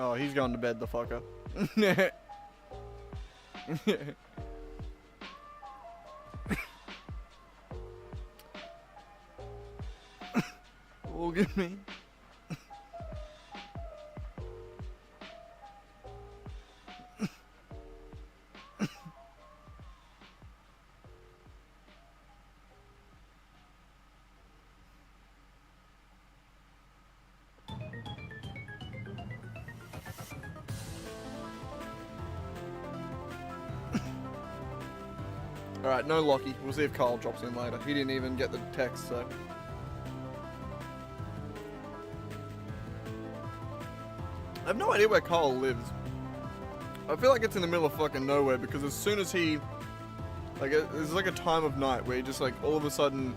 Speaker 1: Oh, he's going to bed, the fucker. Look at me. Alright, no Lockie. We'll see if Carl drops in later. He didn't even get the text, so... I have no idea where Carl lives. I feel like it's in the middle of fucking nowhere, because as soon as he... Like, there's like a time of night where he just, like, all of a sudden...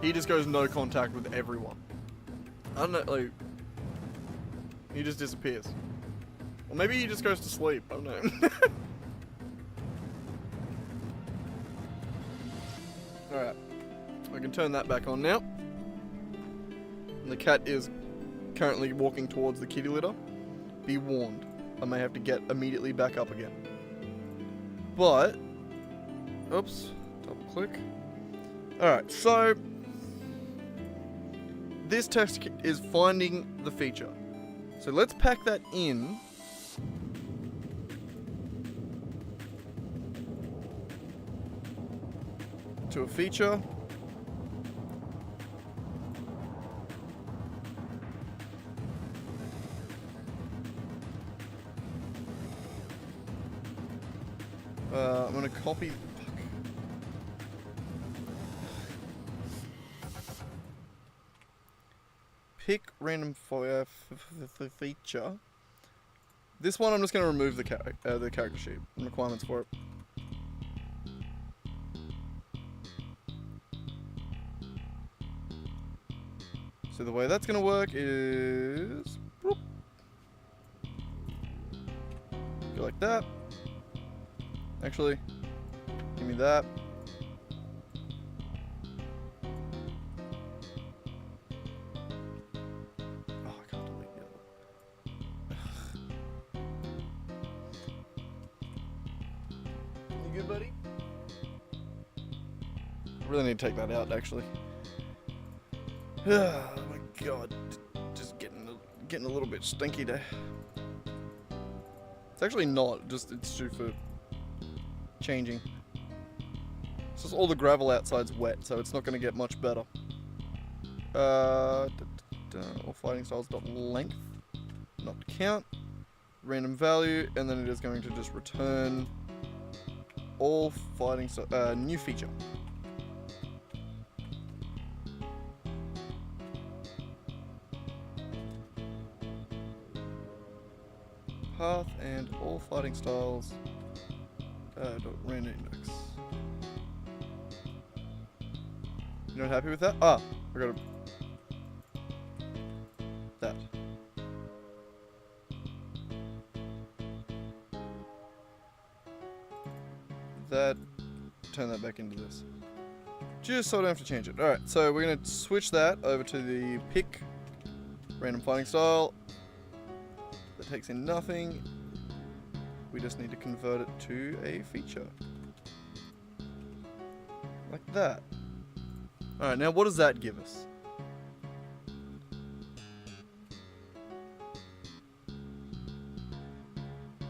Speaker 1: He just goes no contact with everyone. I don't know, like... He just disappears. Or maybe he just goes to sleep. I don't know. Alright, I can turn that back on now. And the cat is currently walking towards the kitty litter. Be warned, I may have to get immediately back up again. But, oops, double click. Alright, so, this text kit is finding the feature. So let's pack that in. To a feature. I'm gonna copy. Pick random feature. This one I'm just gonna remove the character sheet and requirements for it. So the way that's going to work is... Whoop. Go like that. Actually, give me that. Oh, I can't delete the other. You good, buddy? I really need to take that out, actually. Oh my god, just getting a little bit stinky there. It's actually not, just it's due for changing. It's just all the gravel outside's wet, so it's not going to get much better. All fighting styles dot length, not count, random value, and then it is going to just return all fighting new feature. Path and all fighting styles dot random index. You're not happy with that? Ah, I got that. Turn that back into this. Just so I don't have to change it. Alright, so we're going to switch that over to the pick random fighting style. That takes in nothing. We just need to convert it to a feature. Like that. Alright, now what does that give us?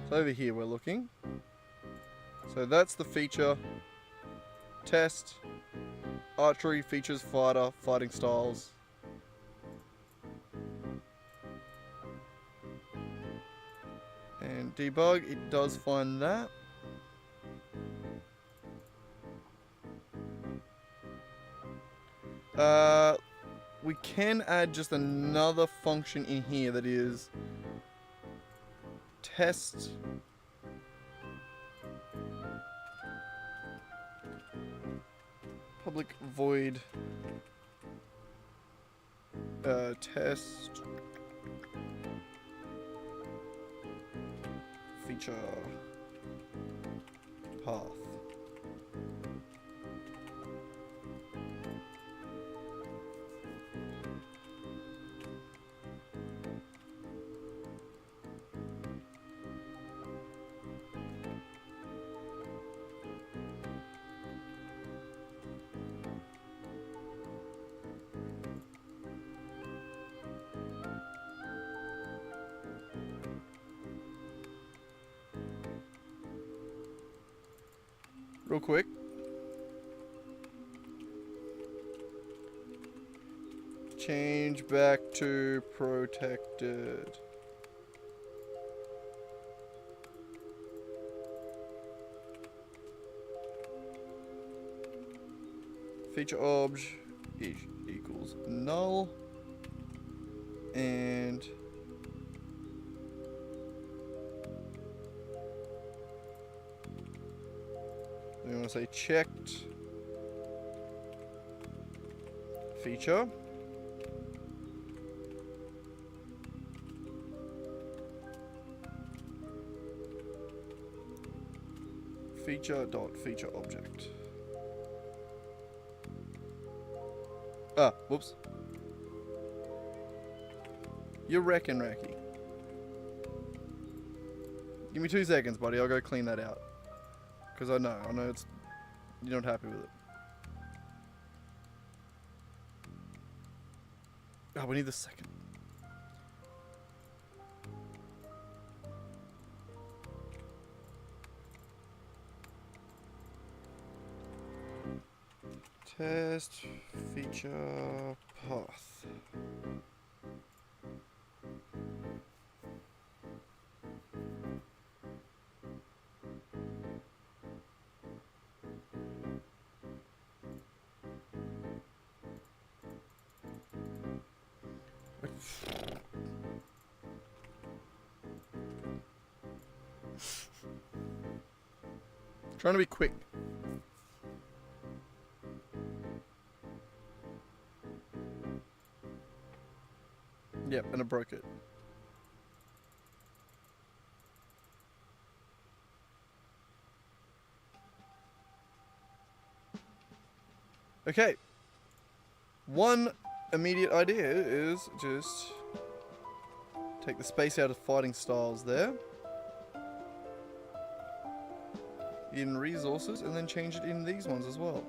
Speaker 1: So over here we're looking. So that's the feature. Test. Archery, features, fighter, fighting styles. And debug, it does find that. We can add just another function in here that is test public void test feature path. Real quick. Change back to protected. Feature obj equals null. And we want to say checked feature. Feature object. Ah, whoops. You're wrecking, Racky. Give me 2 seconds, buddy. I'll go clean that out. Because I know it's... You're not happy with it. Oh, we need the second. Test feature path. Trying to be quick. Yep, and I broke it. Okay. One immediate idea is just take the space out of fighting styles there. In resources, and then change it in these ones as well.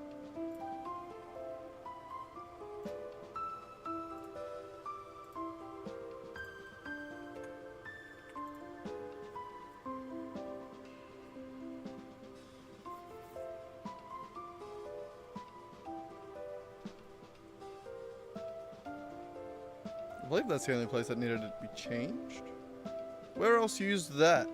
Speaker 1: I believe that's the only place that needed to be changed. Where else used that?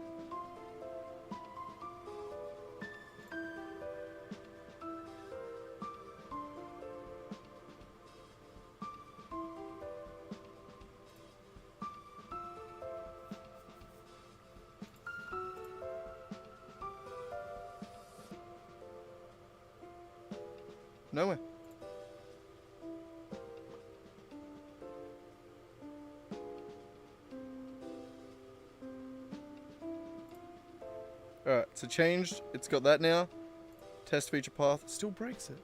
Speaker 1: Nowhere. Alright, so changed. It's got that now. Test feature path. Still breaks it.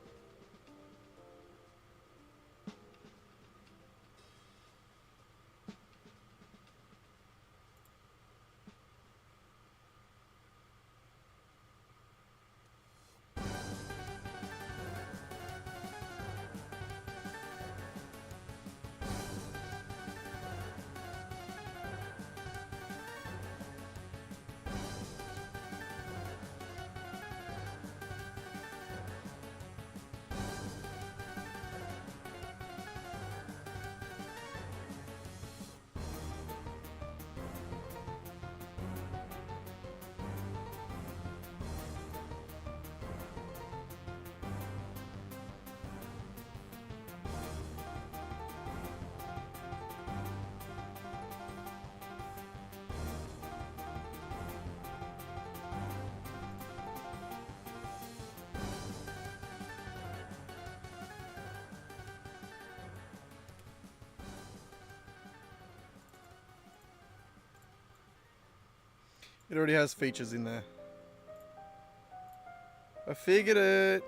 Speaker 1: It already has features in there. I figured it.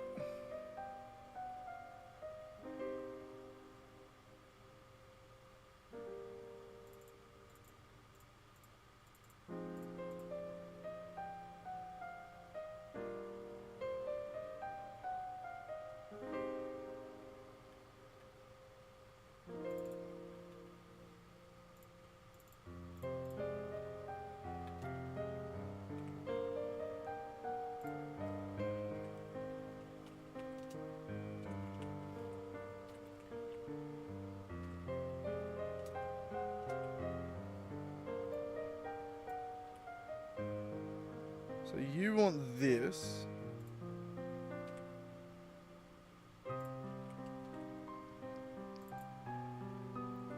Speaker 1: So you want this.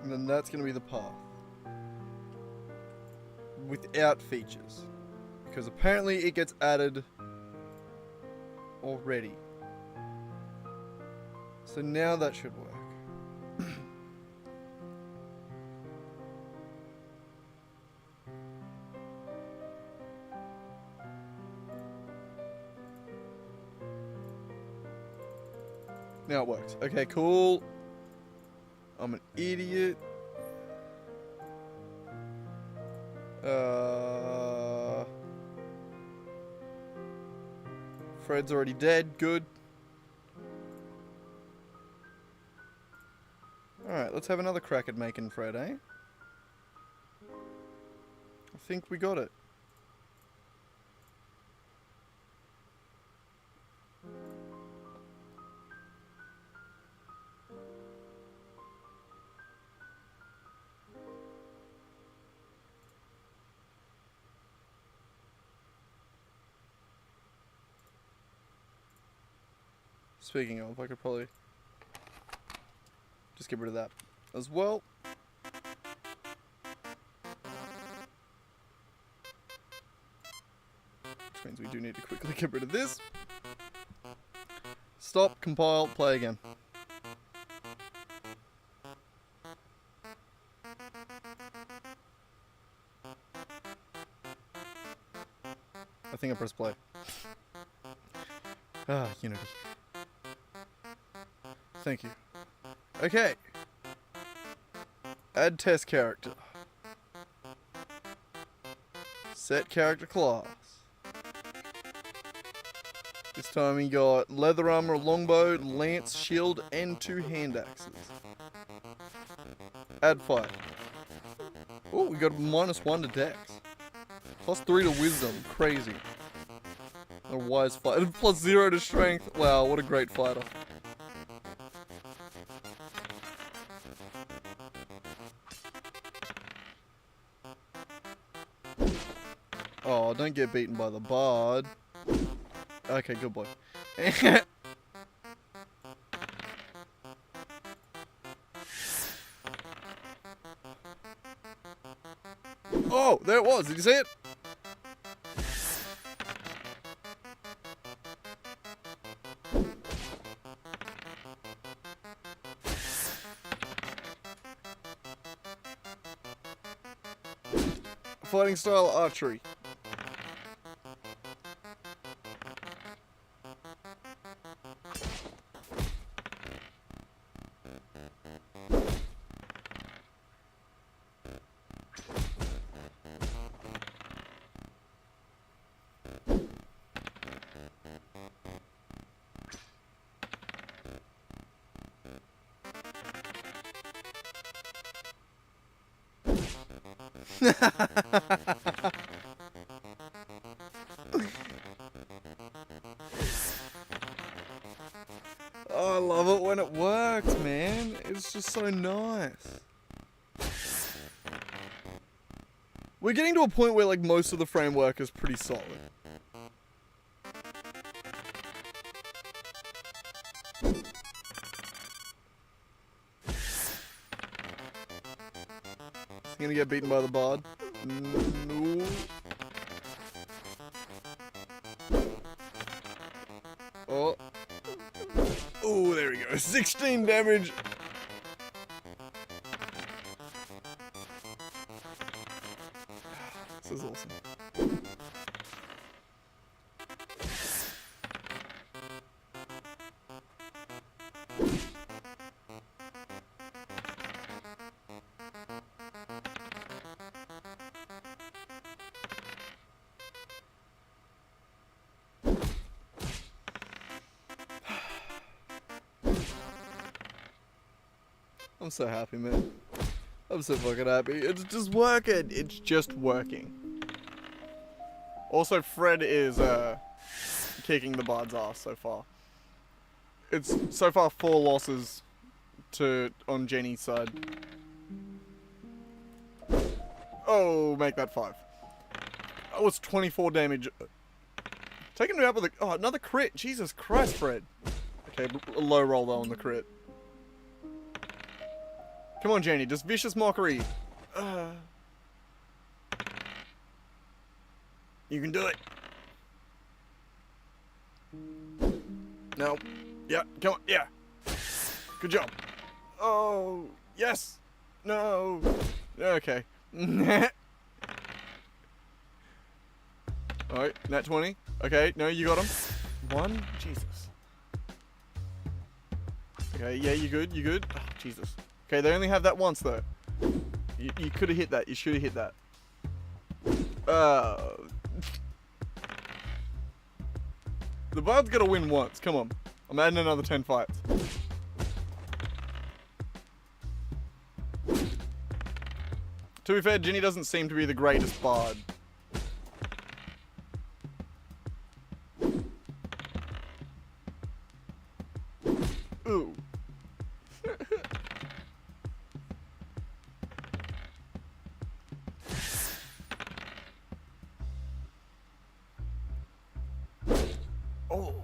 Speaker 1: And then that's going to be the path. Without features. Because apparently it gets added already. So now that should work. Now it works. Okay, cool. I'm an idiot. Fred's already dead. Good. Alright, let's have another crack at making Fred, eh? I think we got it. Speaking of, I could probably just get rid of that as well. Which means we do need to quickly get rid of this. Stop, compile, play again. I think I pressed play. Ah, Unity. Thank you. Okay. Add test character. Set character class. This time we got leather armor, longbow, lance, shield, and 2 hand axes. Add fight. Oh, we got -1 to dex. +3 to wisdom. Crazy. A wise fighter. +0 to strength. Wow, what a great fighter. Oh, don't get beaten by the bard. Okay, good boy. Oh, there it was. Did you see it? Fighting style archery. Oh, I love it when it works, man. It's just so nice. We're getting to a point where like most of the framework is pretty solid. Is he gonna get beaten by the bard? No. Oh. Oh, there we go. 16 damage. This is awesome. I'm so happy, man. I'm so fucking happy. It's just working. It's just working. Also, Fred is kicking the bard's ass so far. It's so far 4 losses on Jenny's side. Oh, make that 5. Oh, it's 24 damage. Taking me out with a... Oh, another crit. Jesus Christ, Fred. Okay, a low roll though on the crit. Come on, Jenny, just vicious mockery. You can do it. No. Yeah, come on, yeah. Good job. Oh, yes. No. Okay. Alright, nat 20. Okay, no, you got him. 1. Jesus. Okay, yeah, you good, you good. Oh, Jesus. Okay, they only have that once, though. You could have hit that. You should have hit that. The bard's got to win once. Come on. I'm adding another 10 fights. To be fair, Ginny doesn't seem to be the greatest bard. Ooh. Oh.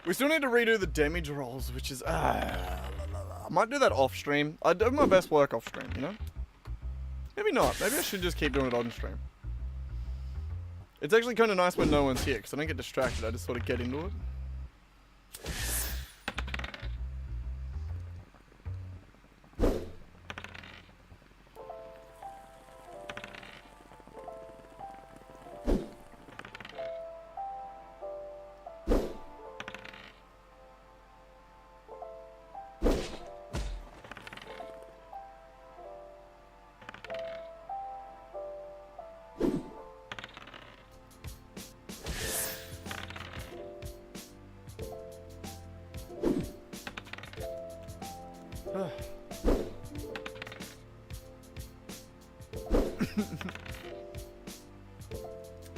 Speaker 1: We still need to redo the damage rolls, which is... I might do that off stream. I do my best work off stream, you know? Maybe not. Maybe I should just keep doing it on stream. It's actually kind of nice when no one's here, because I don't get distracted. I just sort of get into it.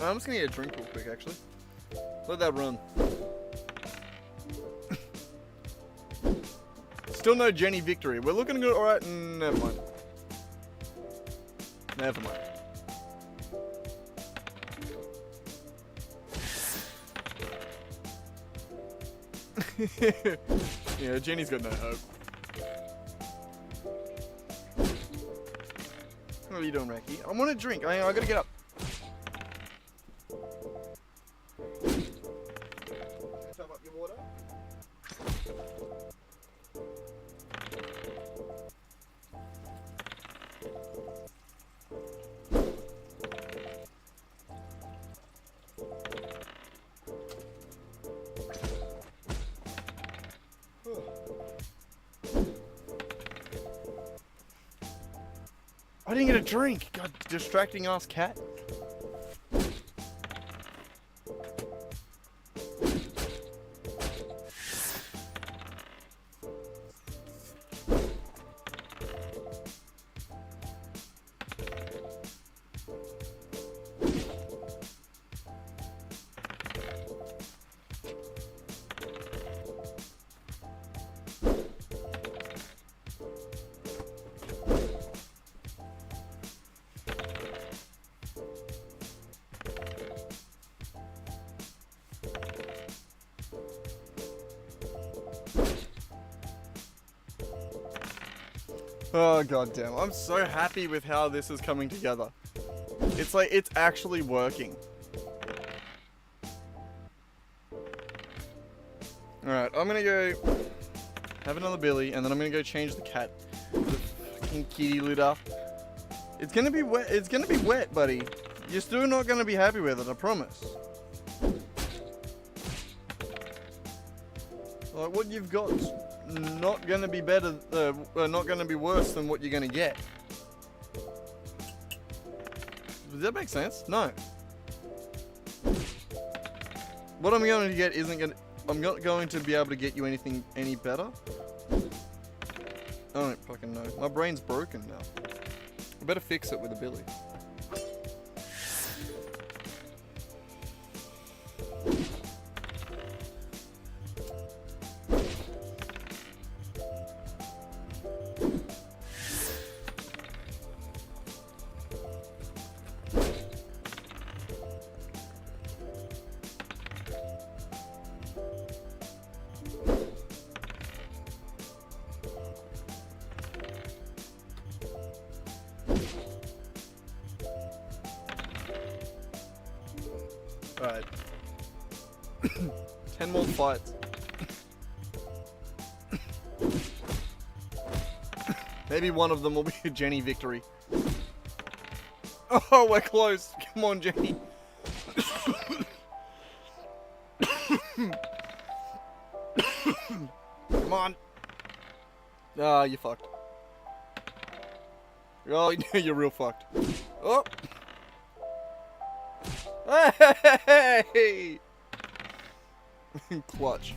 Speaker 1: I'm just gonna get a drink real quick, actually. Let that run. Still no Jenny victory. We're looking good. Alright, never mind. Never mind. Yeah, Jenny's got no hope. What are you doing, Raki? I want a drink. I gotta get up. Top up your water. I didn't get a drink. God, distracting ass cat. Oh goddamn! I'm so happy with how this is coming together. It's like it's actually working. Alright, I'm gonna go have another Billy, and then I'm gonna go change the cat. The fucking kitty litter. It's gonna be wet. It's gonna be wet, buddy. You're still not gonna be happy with it, I promise. Like what you've got's not gonna be better, not gonna be worse than what you're gonna get. Does that make sense? No. What I'm going to get isn't gonna. I'm not going to be able to get you anything any better. I don't fucking know. My brain's broken now. I better fix it with a Billy. Alright. 10 more fights. Maybe one of them will be a Jenny victory. Oh, we're close. Come on, Jenny. Come on. Ah, you fucked. Oh, you're real fucked. Oh. Hey! Clutch.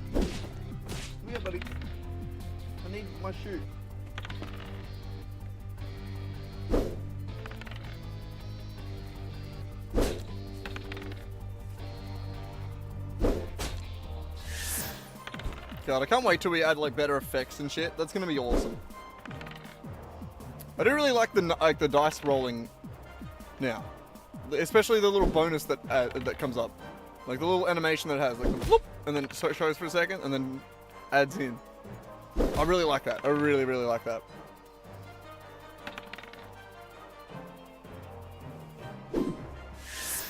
Speaker 1: Come here, buddy. I need my shoe. God, I can't wait till we add like better effects and shit. That's gonna be awesome. I do really like the dice rolling now, especially the little bonus that comes up, like the little animation that it has, like the bloop, and then so it shows for a second and then adds in. I really like that. I really like that.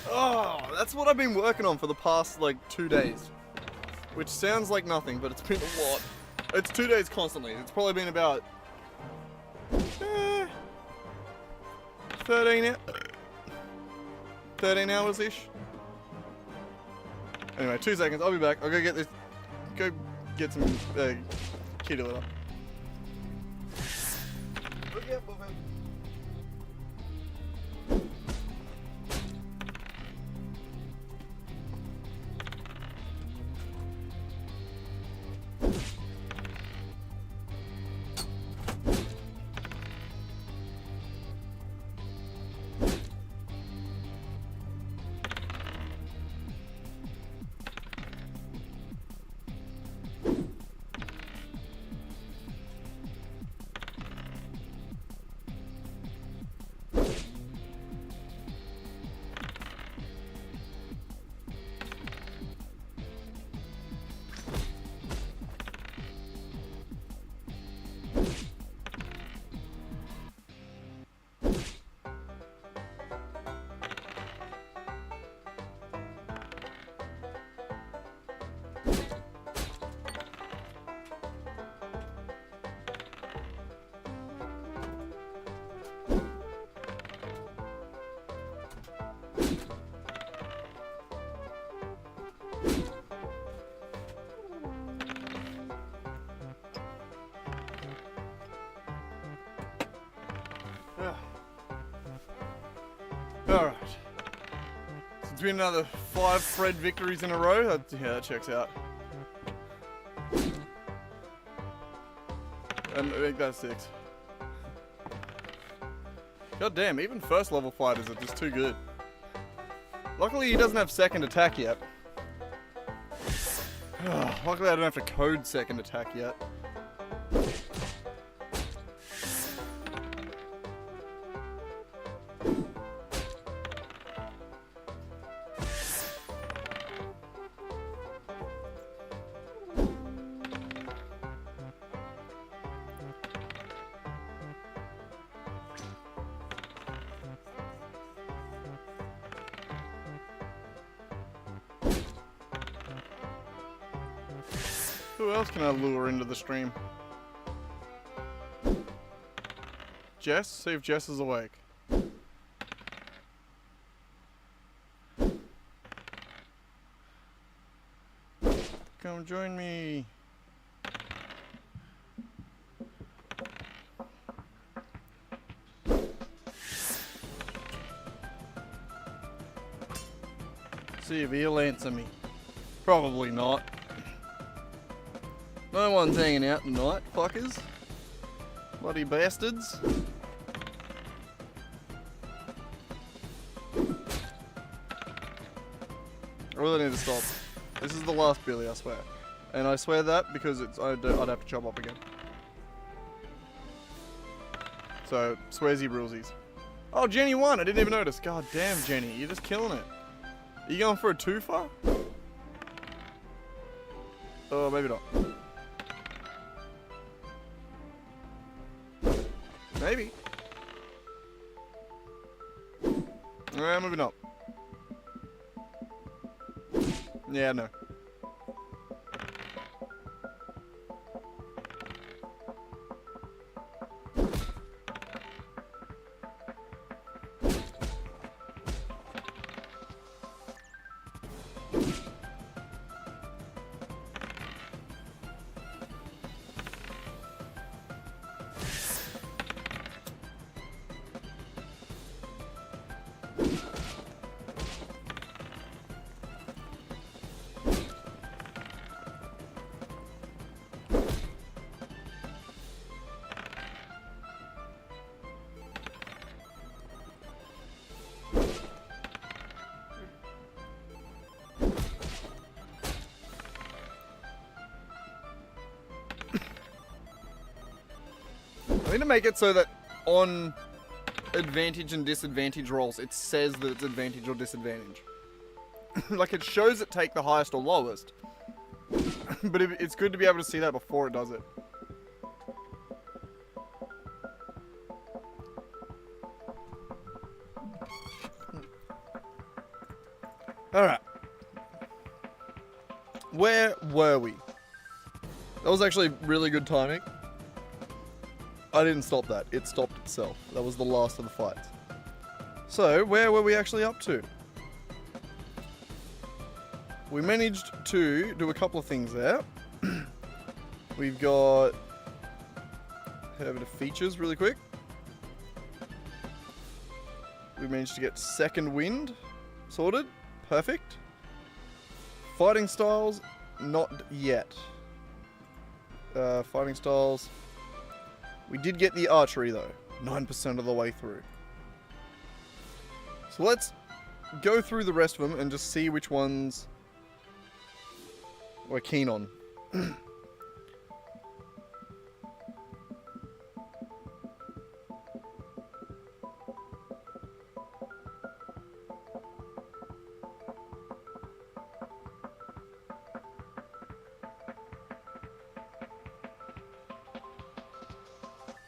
Speaker 1: Oh, that's what I've been working on for the past like 2 days. Which sounds like nothing, but it's been a lot. It's 2 days constantly. It's probably been about 13 hours-ish. Anyway, 2 seconds. I'll be back. I'll go get this. Go get some kitty litter. Look out, Bobby. me another 5 Fred victories in a row. Yeah, that checks out. And I think that's 6. God damn, even first level fighters are just too good. Luckily, he doesn't have second attack yet. Luckily, I don't have to code second attack yet. Who else can I lure into the stream? Jess? See if Jess is awake. Come join me. See if he'll answer me. Probably not. No one's hanging out tonight, fuckers. Bloody bastards. I really need to stop. This is the last Billy, I swear. And I swear that because I'd have to chop up again. So, swearsy rulesies. Oh, Jenny won! I didn't even notice. God damn, Jenny, you're just killing it. Are you going for a twofer? Oh, maybe not. Maybe. Moving up. Yeah, no. I need to make it so that on advantage and disadvantage rolls, it says that it's advantage or disadvantage. Like, it shows it take the highest or lowest. But it's good to be able to see that before it does it. Alright. Where were we? That was actually really good timing. I didn't stop that. It stopped itself. That was the last of the fights. So, where were we actually up to? We managed to do a couple of things there. We've got... Head over to features really quick. We managed to get second wind sorted. Perfect. Fighting styles, not yet. Fighting styles... We did get the archery though, 9% of the way through. So let's go through the rest of them and just see which ones we're keen on.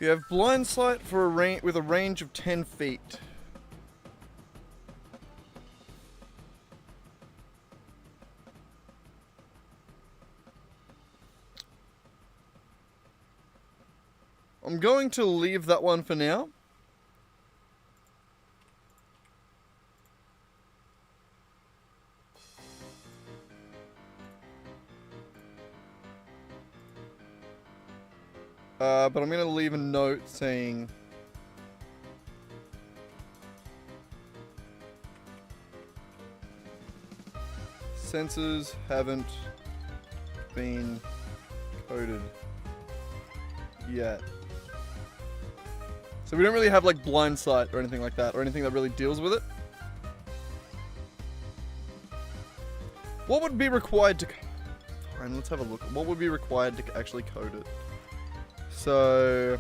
Speaker 1: You have blind sight for with a range of 10 feet. I'm going to leave that one for now. But I'm going to leave a note saying... Sensors haven't been coded yet. So we don't really have like blind sight or anything like that, or anything that really deals with it. What would be required to... Fine, let's have a look. What would be required to actually code it? So...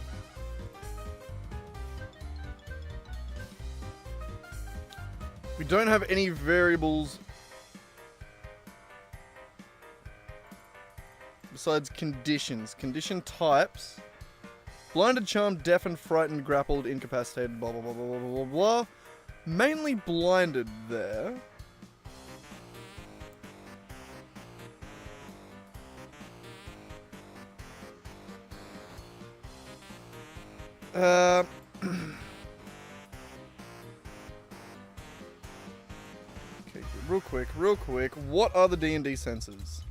Speaker 1: we don't have any variables besides conditions. Condition types. Blinded, charmed, deafened, frightened, grappled, incapacitated, blah blah blah blah blah blah blah. Mainly blinded there. Okay, real quick. What are the D&D sensors?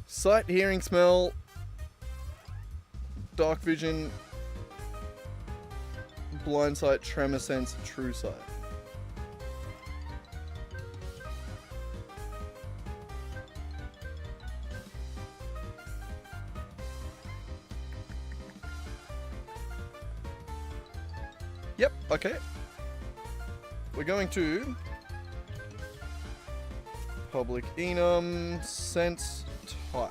Speaker 1: Sight, hearing, smell, dark vision, blind sight, tremor sense, true sight. Yep, okay. We're going to public enum sense type.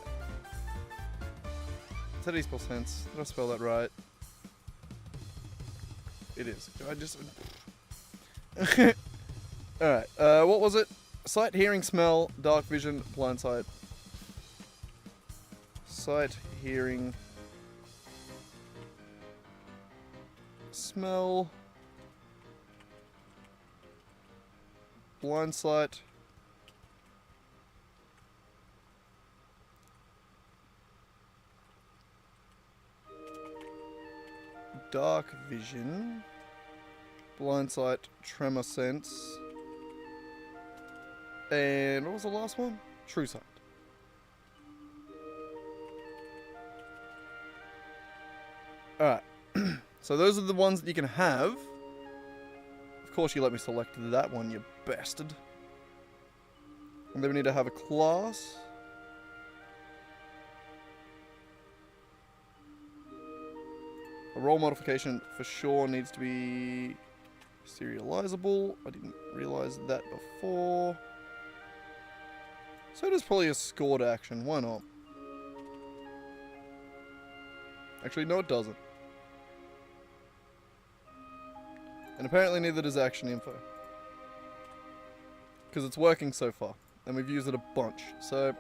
Speaker 1: Is that how you spell sense? Did I spell that right? It is. I just... Alright, what was it? Sight, hearing, smell, dark vision, blind sight. Sight, hearing, smell, blind sight, dark vision, blind sight, tremor sense, and what was the last one? True sight. Alright, so those are the ones that you can have. Of course you let me select that one, you bastard. And then we need to have a class. A role modification for sure needs to be serializable. I didn't realize that before. So does probably a scored action, why not? Actually, no it doesn't. And apparently neither does action info. Because it's working so far. And we've used it a bunch. So,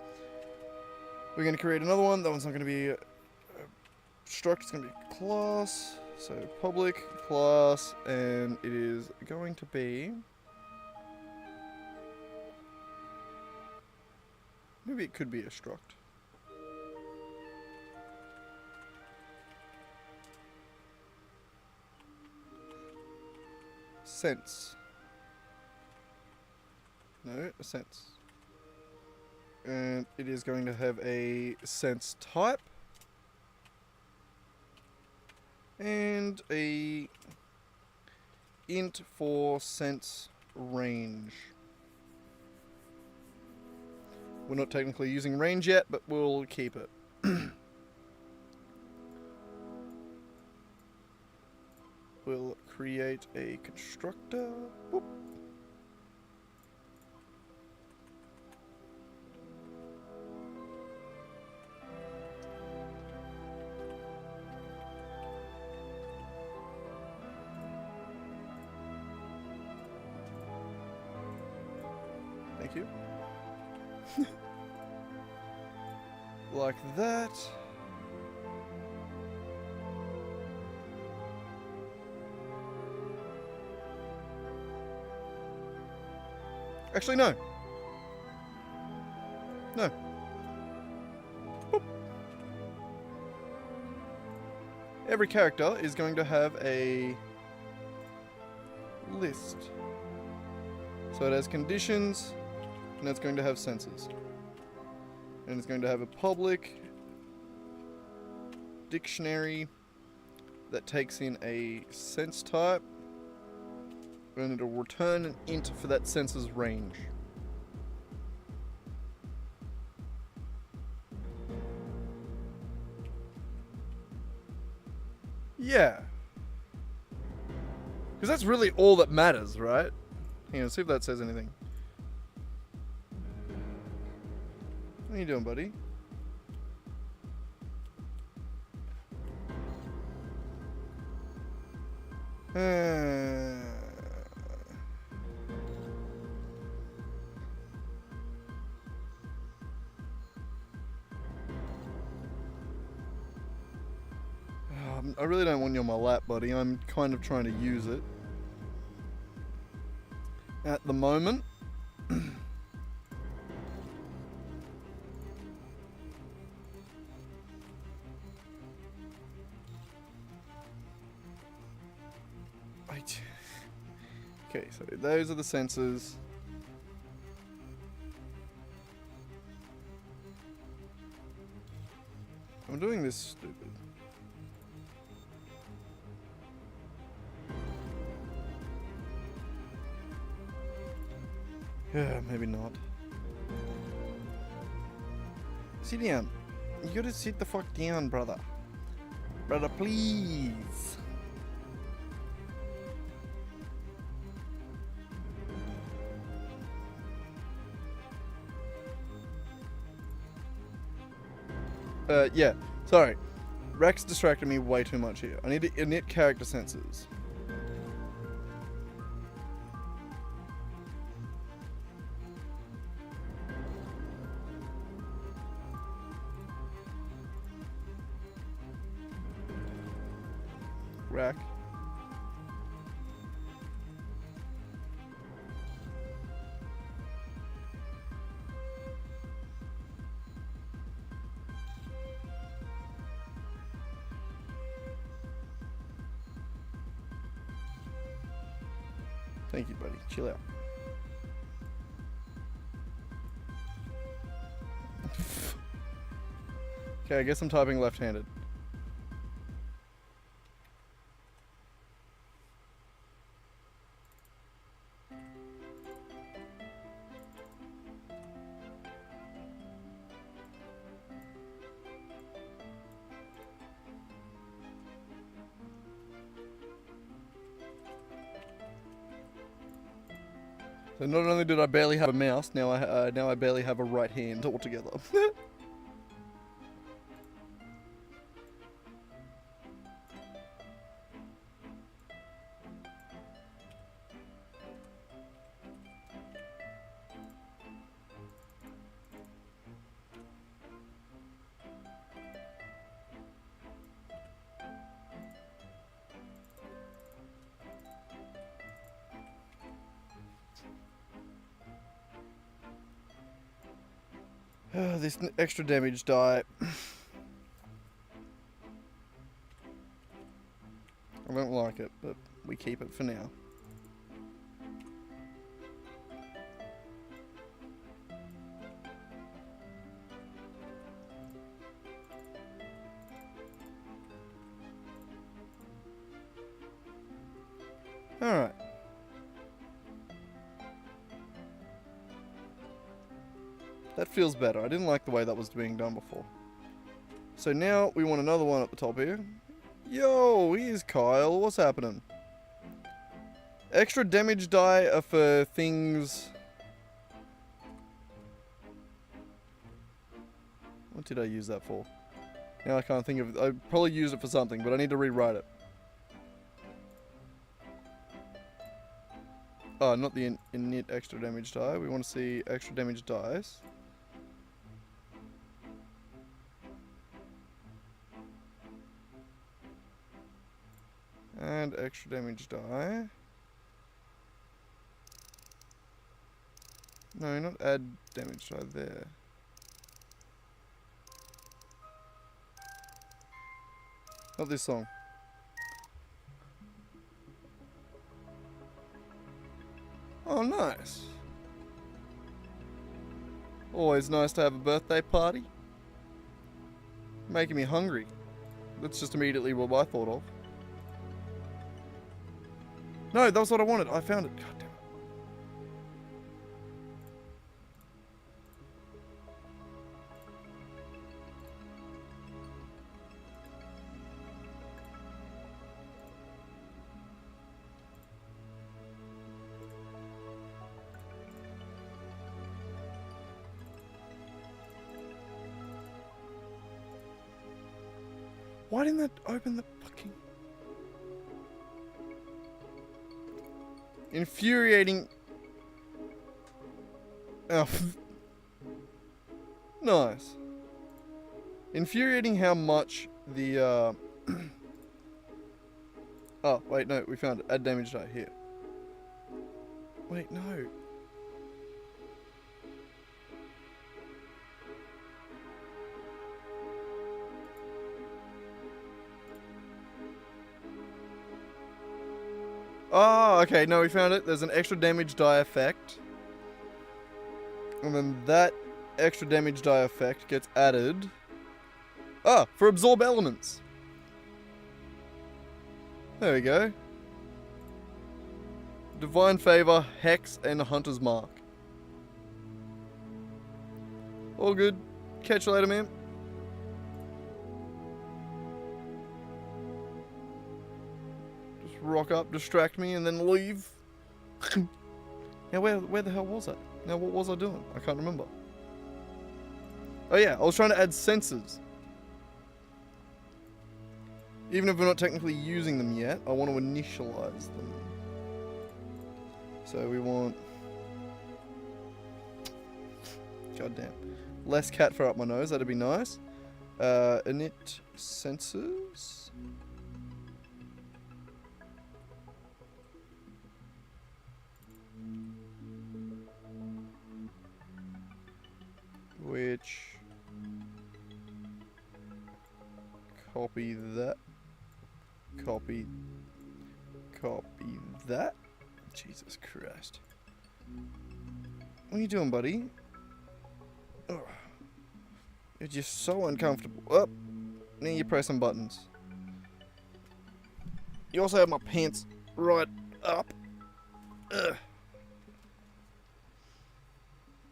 Speaker 1: we're going to create another one. That one's not going to be a struct, it's going to be class. So, public, class, and it is going to be... maybe it could be a struct. Sense. No, a sense. And it is going to have a sense type. And a int for sense range. We're not technically using range yet, but we'll keep it. We'll create a constructor. Whoop. Thank you. Like that. Actually, no. No. Boop. Every character is going to have a list. So it has conditions, and it's going to have sensors. And it's going to have a public, dictionary, that takes in a sense type, and it'll return an int for that sense's range. Yeah. Because that's really all that matters, right? Hang on, see if that says anything. What are you doing, buddy? I really don't want you on my lap, buddy. I'm kind of trying to use it at the moment. Okay, so those are the sensors. I'm doing this stupid. Yeah, maybe not. Sit down. You gotta sit the fuck down, brother. Brother, please. Yeah, sorry. Rex distracted me way too much here. I need to init character sensors. Rack. Thank you, buddy. Chill out. Okay, I guess I'm typing left-handed. So not only did I barely have a mouse, now I barely have a right hand altogether. This extra damage die. I don't like it, but we keep it for now. Alright. That feels better. I didn't like the way that was being done before. So now we want another one at the top here. Yo, here's Kyle. What's happening? Extra damage die are for things... What did I use that for? Now I can't think of... I probably used it for something, but I need to rewrite it. Oh, not the init extra damage die. We want to see extra damage dice. And extra damage die. No, not add damage die there. Not this song. Oh, nice. Always nice to have a birthday party. Making me hungry. That's just immediately what I thought of. No, that was what I wanted. I found it. God damn it. Why didn't that open the fucking... Infuriating... Oh. Nice. Infuriating how much the, Oh, wait, no, we found it. Add damage die here. Wait, no. Oh, okay, no, we found it. There's an extra damage die effect. And then that extra damage die effect gets added. Ah, for absorb elements. There we go. Divine Favor, Hex, and Hunter's Mark. All good. Catch you later, man. Just rock up, distract me, and then leave. Now, where the hell was I? Now, what was I doing? I can't remember. Oh yeah, I was trying to add sensors. Even if we're not technically using them yet, I want to initialize them. So we want... Goddamn. Less cat fur up my nose, that'd be nice. Init sensors. Which... Copy that. Copy that. Jesus Christ. What are you doing, buddy? Ugh. You're just so uncomfortable. Up. Now you press some buttons. You also have my pants right up. Ugh.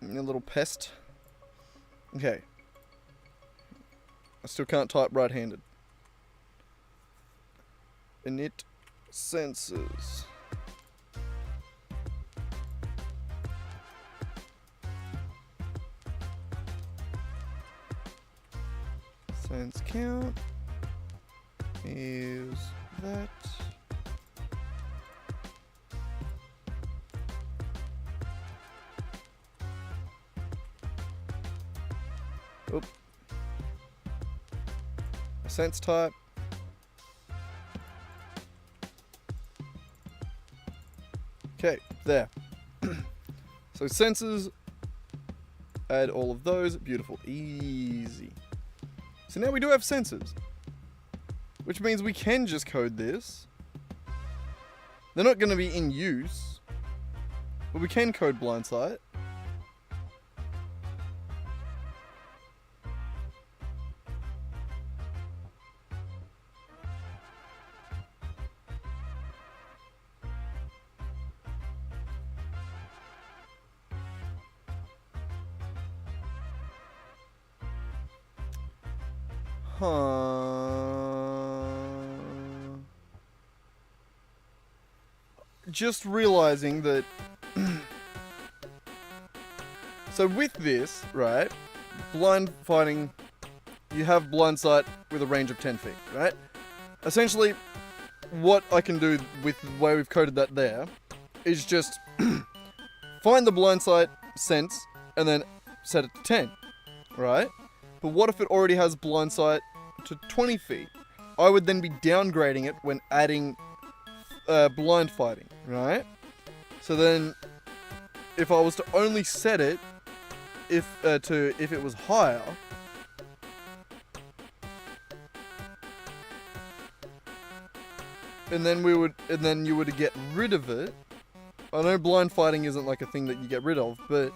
Speaker 1: You little pest. Okay. I still can't type right-handed. Init sensors. Sense count is that. Oop. Sense type. Okay, there. So sensors, add all of those. Beautiful, easy. So now we do have sensors, which means we can just code this. They're not going to be in use, but we can code blindsight. Just realizing that so with this, right, blind fighting, you have blind sight with a range of 10 feet, right? Essentially, what I can do with the way we've coded that there is just find the blind sight sense and then set it to 10, right? But what if it already has blind sight to 20 feet? I would then be downgrading it when adding blind fighting, right? So then, if I was to only set it if it was higher, and then you would get rid of it. I know blind fighting isn't like a thing that you get rid of, but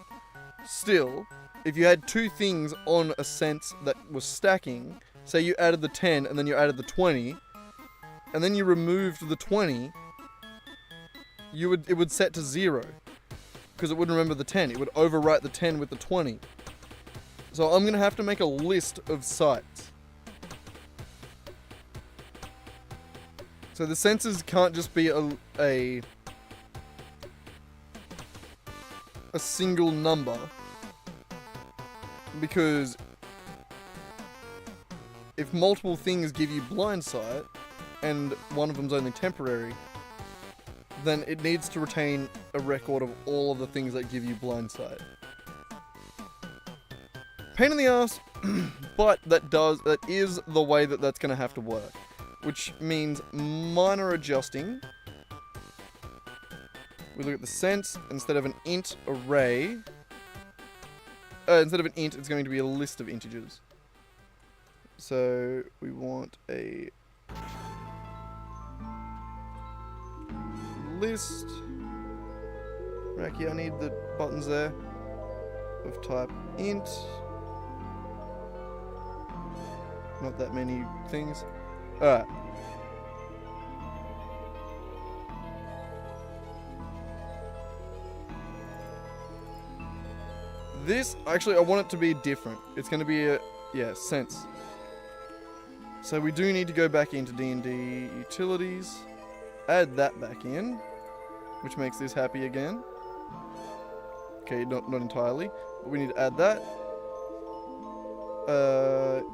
Speaker 1: still, if you had two things on a sense that was stacking, say you added the 10 and then you added the 20, and then you removed the 20, it would set to 0. Because it wouldn't remember the 10. It would overwrite the 10 with the 20. So I'm going to have to make a list of sites. So the sensors can't just be a single number. Because if multiple things give you blind sight, and one of them's only temporary, then it needs to retain a record of all of the things that give you blind sight. Pain in the ass, but that is the way that's going to have to work. Which means minor adjusting. We look at the sense, instead of an int array, instead of an int, it's going to be a list of integers. So we want a list. Racky, I need the buttons there of type int. Not that many things. Alright. This, actually, I want it to be different. It's going to be a, sense. So we do need to go back into D&D utilities, add that back in, which makes this happy again. Okay, not entirely, but we need to add that.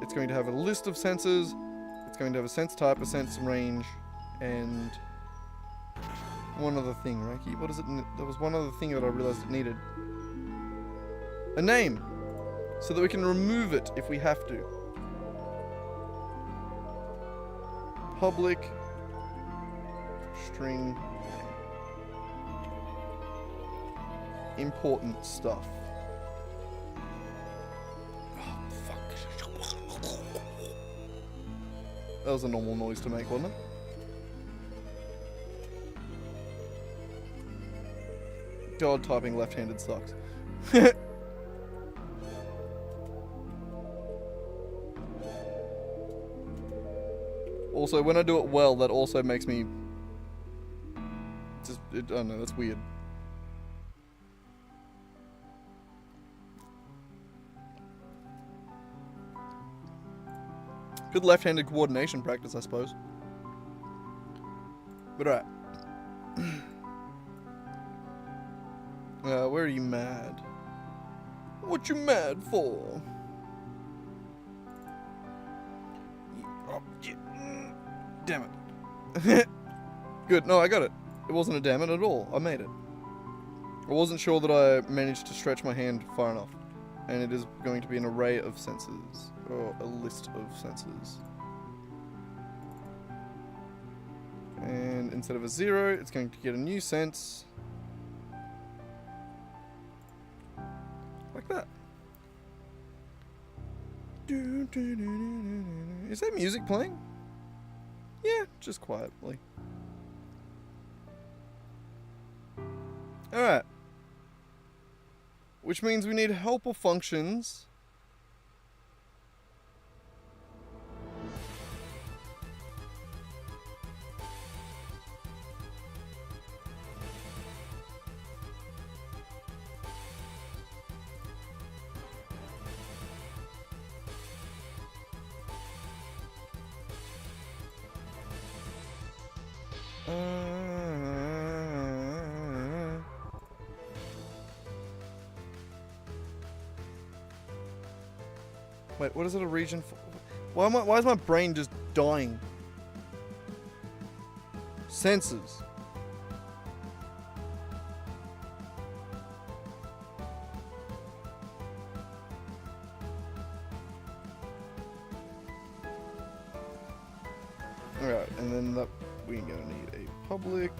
Speaker 1: It's going to have a list of senses. It's going to have a sense type, a sense range, and one other thing, Reiki. What is it? There was one other thing that I realized it needed. A name, so that we can remove it if we have to. Public string important stuff. Oh, fuck. That was a normal noise to make, wasn't it? God, typing left-handed sucks. Also, when I do it well, that also makes me just, I don't know, that's weird. Good left-handed coordination practice, I suppose. But alright. Where are you mad? What you mad for? Damn it. Good, no, I got it. It wasn't a damn it at all. I made it. I wasn't sure that I managed to stretch my hand far enough. And it is going to be an array of senses. Or a list of senses. And instead of a 0, it's going to get a new sense. Like that. Is that music playing? Yeah, just quietly. Alright. Which means we need helper functions. Wait, what is it a region for? Why is my brain just dying? Senses. Alright, and then that we're gonna need a public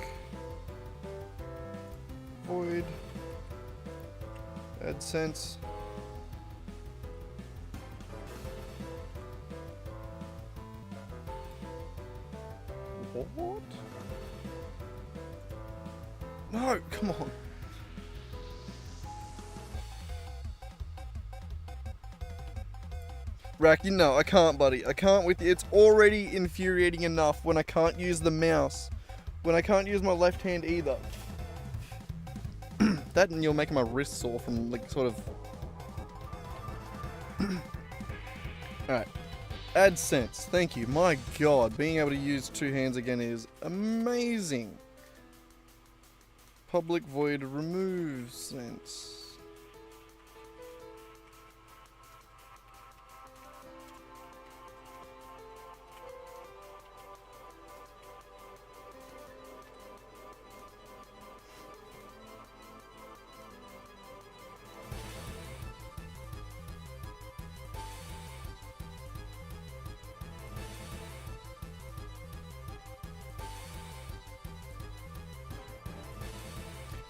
Speaker 1: void add sense. What? No, come on. Racky, no, I can't, buddy. I can't with you. It's already infuriating enough when I can't use the mouse. When I can't use my left hand either. That and you're making my wrist sore from, like, sort of... Alright. Add sense. Thank you. My god, being able to use two hands again is amazing. Public void remove sense.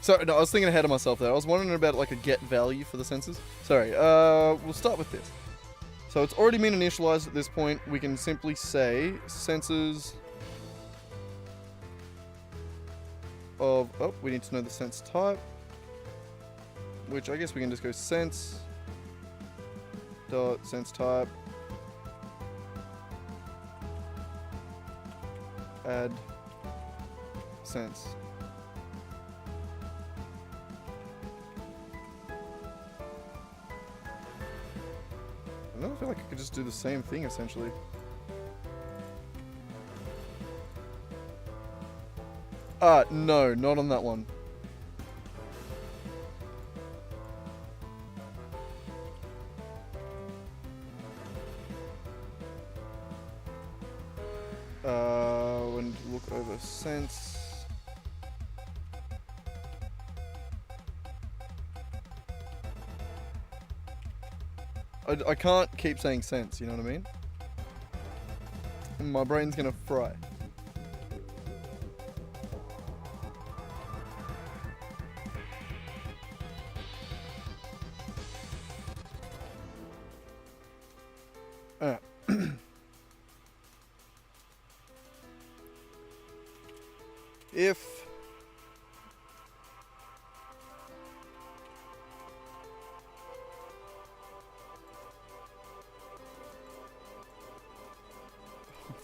Speaker 1: So, no, I was thinking ahead of myself there. I was wondering about like a get value for the sensors. Sorry, we'll start with this. So it's already been initialized at this point. We can simply say sensors of, oh, we need to know the sense type. Which I guess we can just go sense dot sense type. Add sense. I feel like I could just do the same thing, essentially. No, not on that one. When you look over sense... I can't keep saying sense, you know what I mean? My brain's gonna fry. If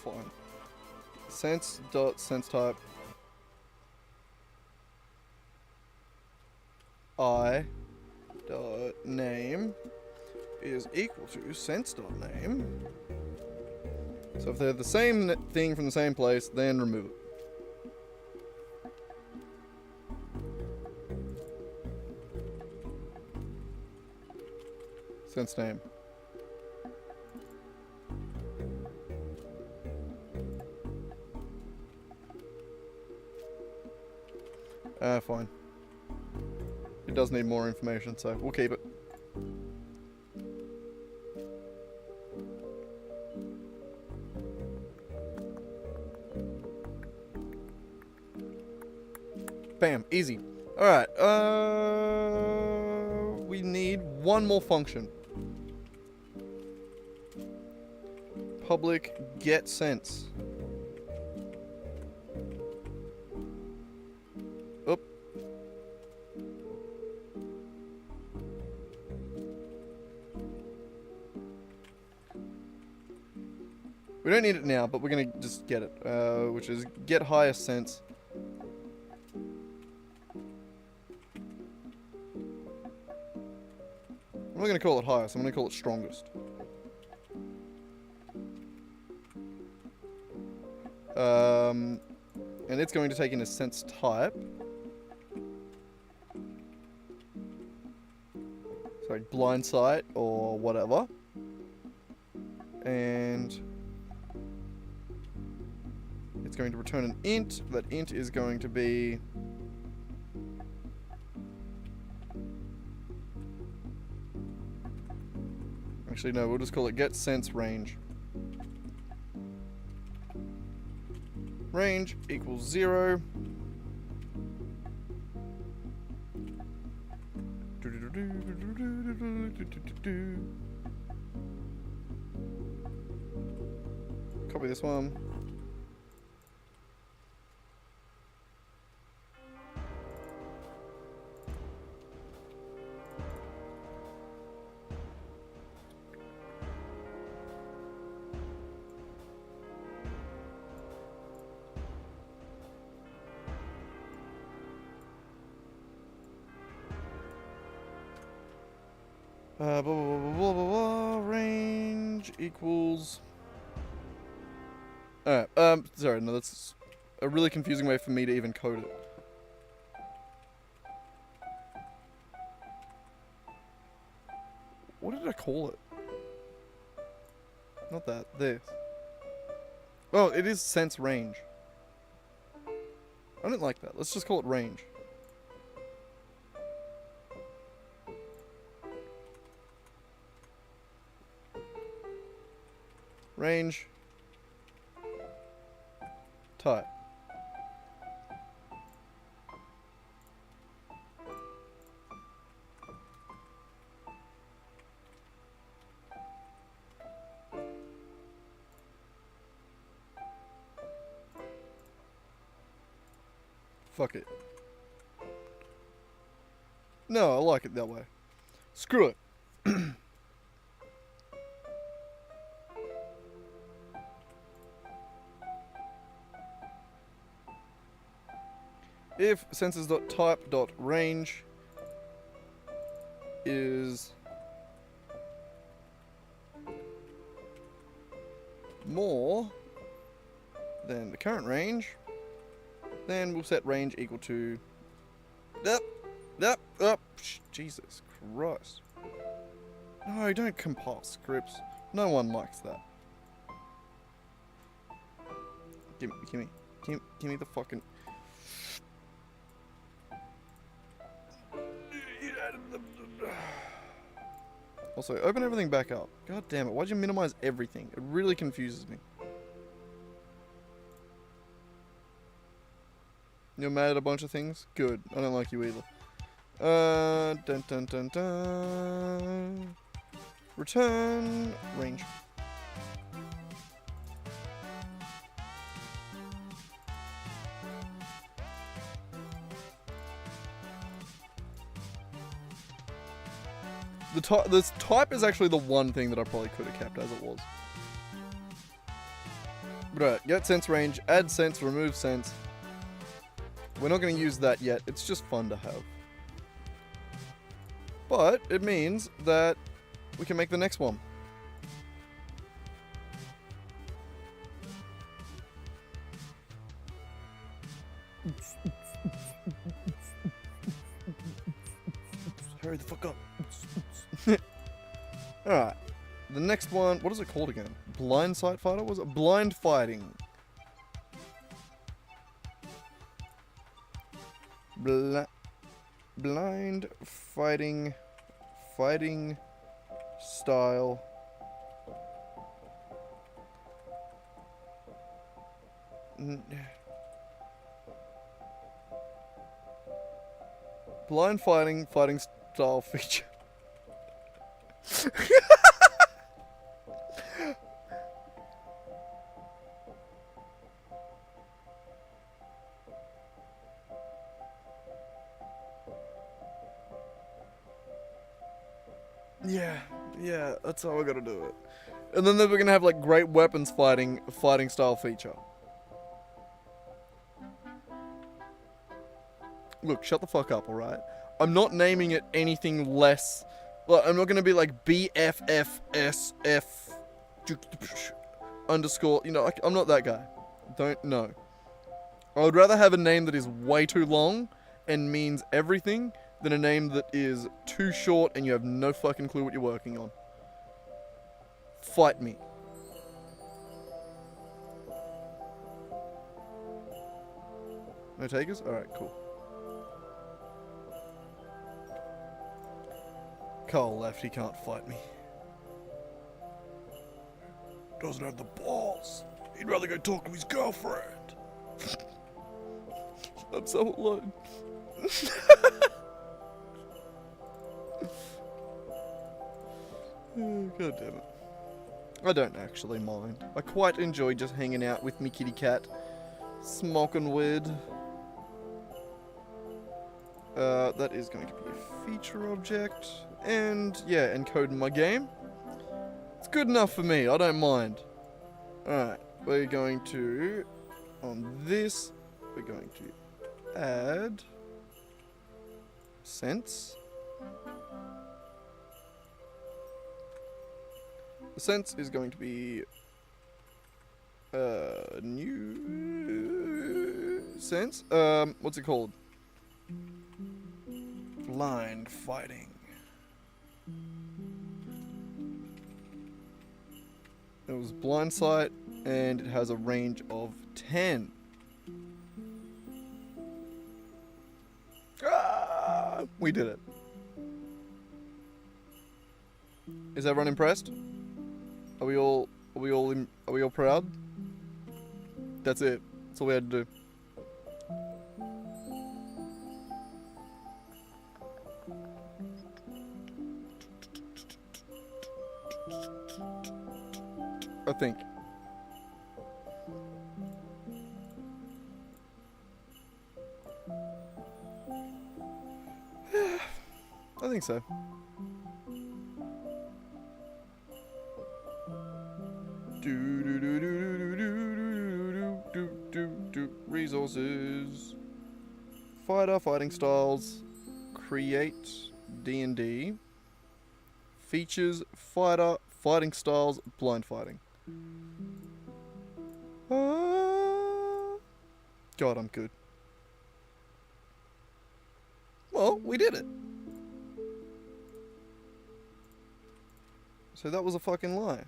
Speaker 1: fine. Sense dot sense type I dot name is equal to sense dot name. So if they're the same thing from the same place, then remove it. Sense name. Fine. It does need more information, so we'll keep it. Bam, easy. Alright, we need one more function. Public get sense. Oop. We don't need it now, but we're gonna just get it, which is get highest sense. I'm not gonna call it highest, I'm gonna call it strongest. And it's going to take in a sense type. So like blind sight or whatever. And it's going to return an int. That int is going to be actually no, we'll just call it get sense range. Range equals 0. Copy this one. Blah, blah, blah, blah, blah, blah, range equals... Alright, sorry, no, that's a really confusing way for me to even code it. What did I call it? Not that, this. Oh, it is sense range. I don't like that. Let's just call it range. Range. Type. Fuck it. No, I like it that way. Screw it. If senses.type.range is more than the current range, then we'll set range equal to... Jesus Christ. No, don't compile scripts. No one likes that. Give me the fucking... Also, open everything back up. God damn it, why'd you minimize everything? It really confuses me. You're mad at a bunch of things? Good. I don't like you either. Dun dun dun dun. Return range. This type is actually the one thing that I probably could have kept as it was. Right, get sense range, add sense, remove sense. We're not going to use that yet, it's just fun to have. But it means that we can make the next one. Hurry the fuck up. Alright. The next one, what is it called again? Blind sight fighter? Was it blind fighting? Blind fighting style blind fighting style feature. Yeah, that's how we're gonna do it. And then we're gonna have like great weapons fighting style feature. Look, shut the fuck up, alright? I'm not naming it anything less. Like, I'm not gonna be like BFFSF underscore, you know, like, I'm not that guy. Don't know. I would rather have a name that is way too long and means everything than a name that is too short and you have no fucking clue what you're working on. Fight me. No takers? Alright, cool. Carl left, he can't fight me. Doesn't have the balls. He'd rather go talk to his girlfriend. I'm so alone. God damn it. I don't actually mind. I quite enjoy just hanging out with me kitty cat. Smoking weed. That is going to be a feature object. And, yeah, encoding my game. It's good enough for me, I don't mind. Alright, we're going to, on this, we're going to add sense. Sense is going to be new sense. What's it called? Blind fighting. It was blind sight, and it has a range of 10. Ah, we did it. Is everyone impressed? Are we all proud? That's it. That's all we had to do. I think. I think so. Resources. Fighter, fighting styles. Create D&D. Features, fighter, fighting styles, blind fighting. God, I'm good. Well, we did it. So that was a fucking lie.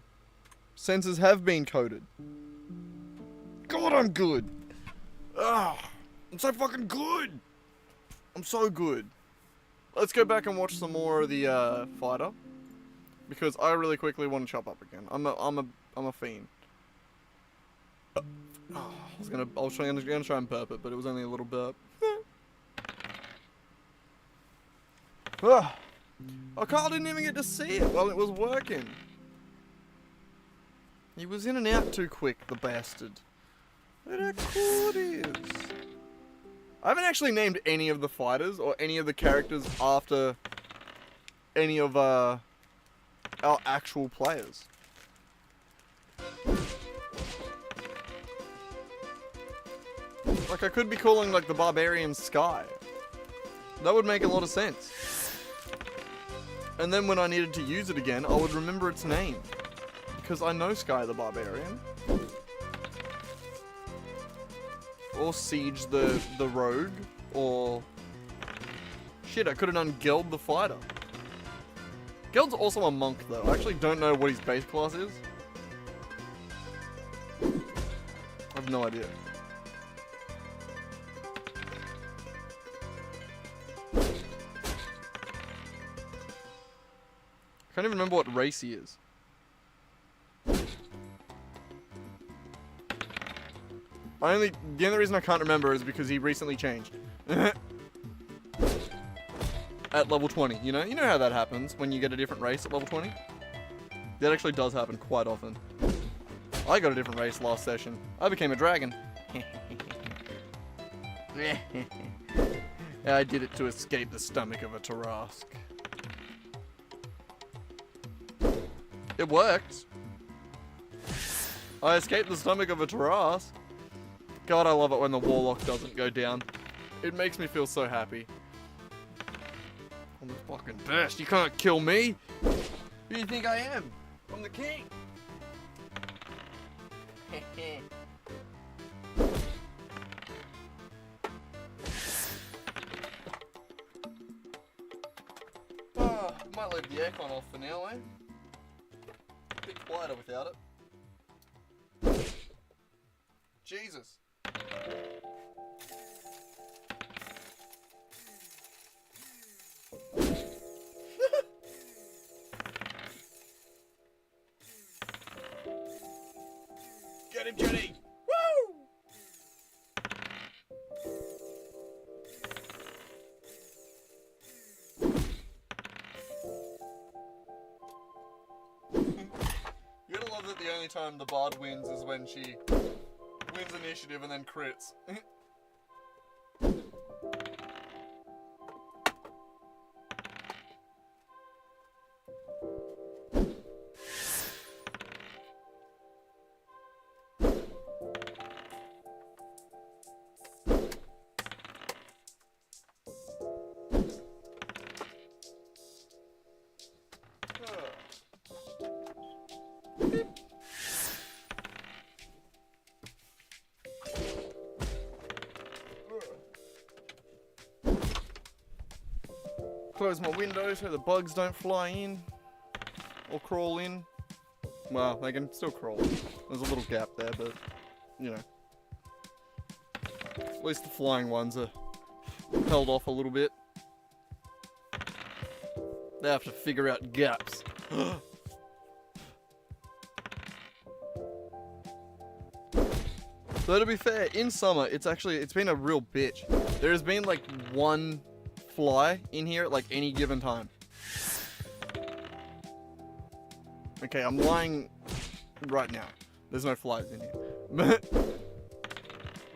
Speaker 1: Sensors have been coded. God, I'm good. Ah, I'm so fucking good. I'm so good. Let's go back and watch some more of the fighter, because I really quickly want to chop up again. I'm a fiend. I was gonna try and burp it, but it was only a little burp. Carl didn't even get to see it while it was working. He was in and out too quick, the bastard. Look at how cool it is. I haven't actually named any of the fighters or any of the characters after any of our actual players. Like, I could be calling, like, the Barbarian Sky. That would make a lot of sense. And then when I needed to use it again, I would remember its name. Because I know Sky the Barbarian. Or Siege the Rogue. Or... Shit, I could have done Geld the Fighter. Geld's also a monk, though. I actually don't know what his base class is. I have no idea. I can't even remember what race he is. The only reason I can't remember is because he recently changed. At level 20, you know how that happens when you get a different race at level 20? That actually does happen quite often. I got a different race last session. I became a dragon. I did it to escape the stomach of a Tarask. It worked. I escaped the stomach of a Tarask. God, I love it when the Warlock doesn't go down. It makes me feel so happy. I'm the fucking best. You can't kill me. Who do you think I am? I'm the king. Might leave the aircon off for now, eh? A bit quieter without it. Jesus. Get him, Jenny! Woo! You gotta love that the only time the bard wins is when she wins initiative and then crits. Close my window so the bugs don't fly in. Or crawl in. Well, they can still crawl. There's a little gap there, but, you know. At least the flying ones are held off a little bit. They have to figure out gaps. So to be fair, in summer, it's been a real bitch. There has been like one fly in here at like any given time. Okay, I'm lying right now. There's no flies in here. But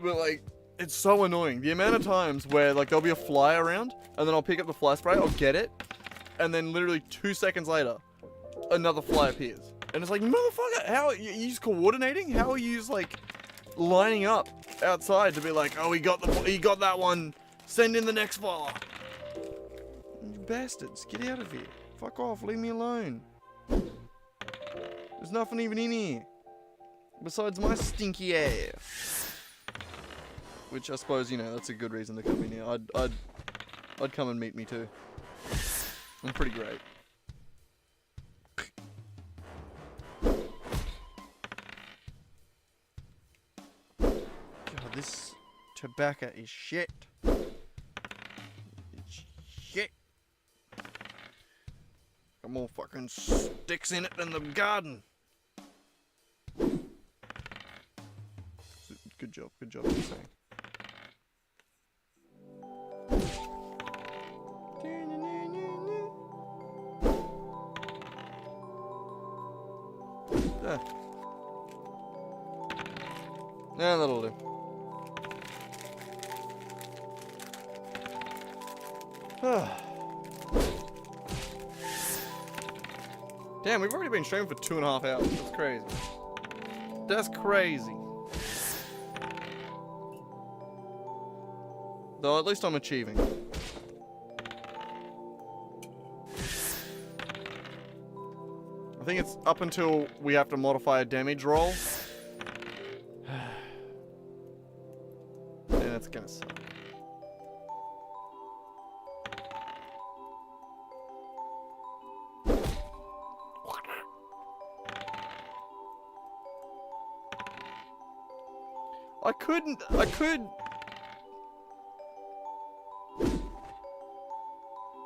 Speaker 1: like, it's so annoying. The amount of times where like there'll be a fly around and then I'll pick up the fly spray, I'll get it, and then literally 2 seconds later, another fly appears. And it's like, motherfucker, how are you just coordinating? How are you just like lining up outside to be like, oh, he got that one, send in the next fella. You bastards, get out of here. Fuck off, leave me alone. There's nothing even in here. Besides my stinky ass. Which I suppose, you know, that's a good reason to come in here. I'd come and meet me too. I'm pretty great. God, this tobacco is shit. It's shit. Got more fucking sticks in it than the garden. Good job, you're saying. There. Yeah, that'll do. Damn, we've already been streaming for 2.5 hours. That's crazy. That's crazy. Though at least I'm achieving. I think it's up until we have to modify a damage roll. And that's gonna suck. I could...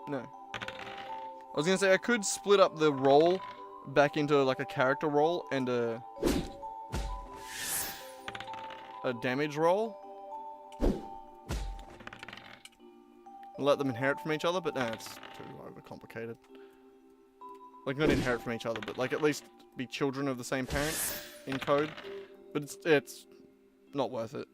Speaker 1: No. I was gonna say I could split up the roll back into like a character roll and a damage roll. Let them inherit from each other, but no, it's too overcomplicated. Like not inherit from each other, but like at least be children of the same parent in code. But it's not worth it.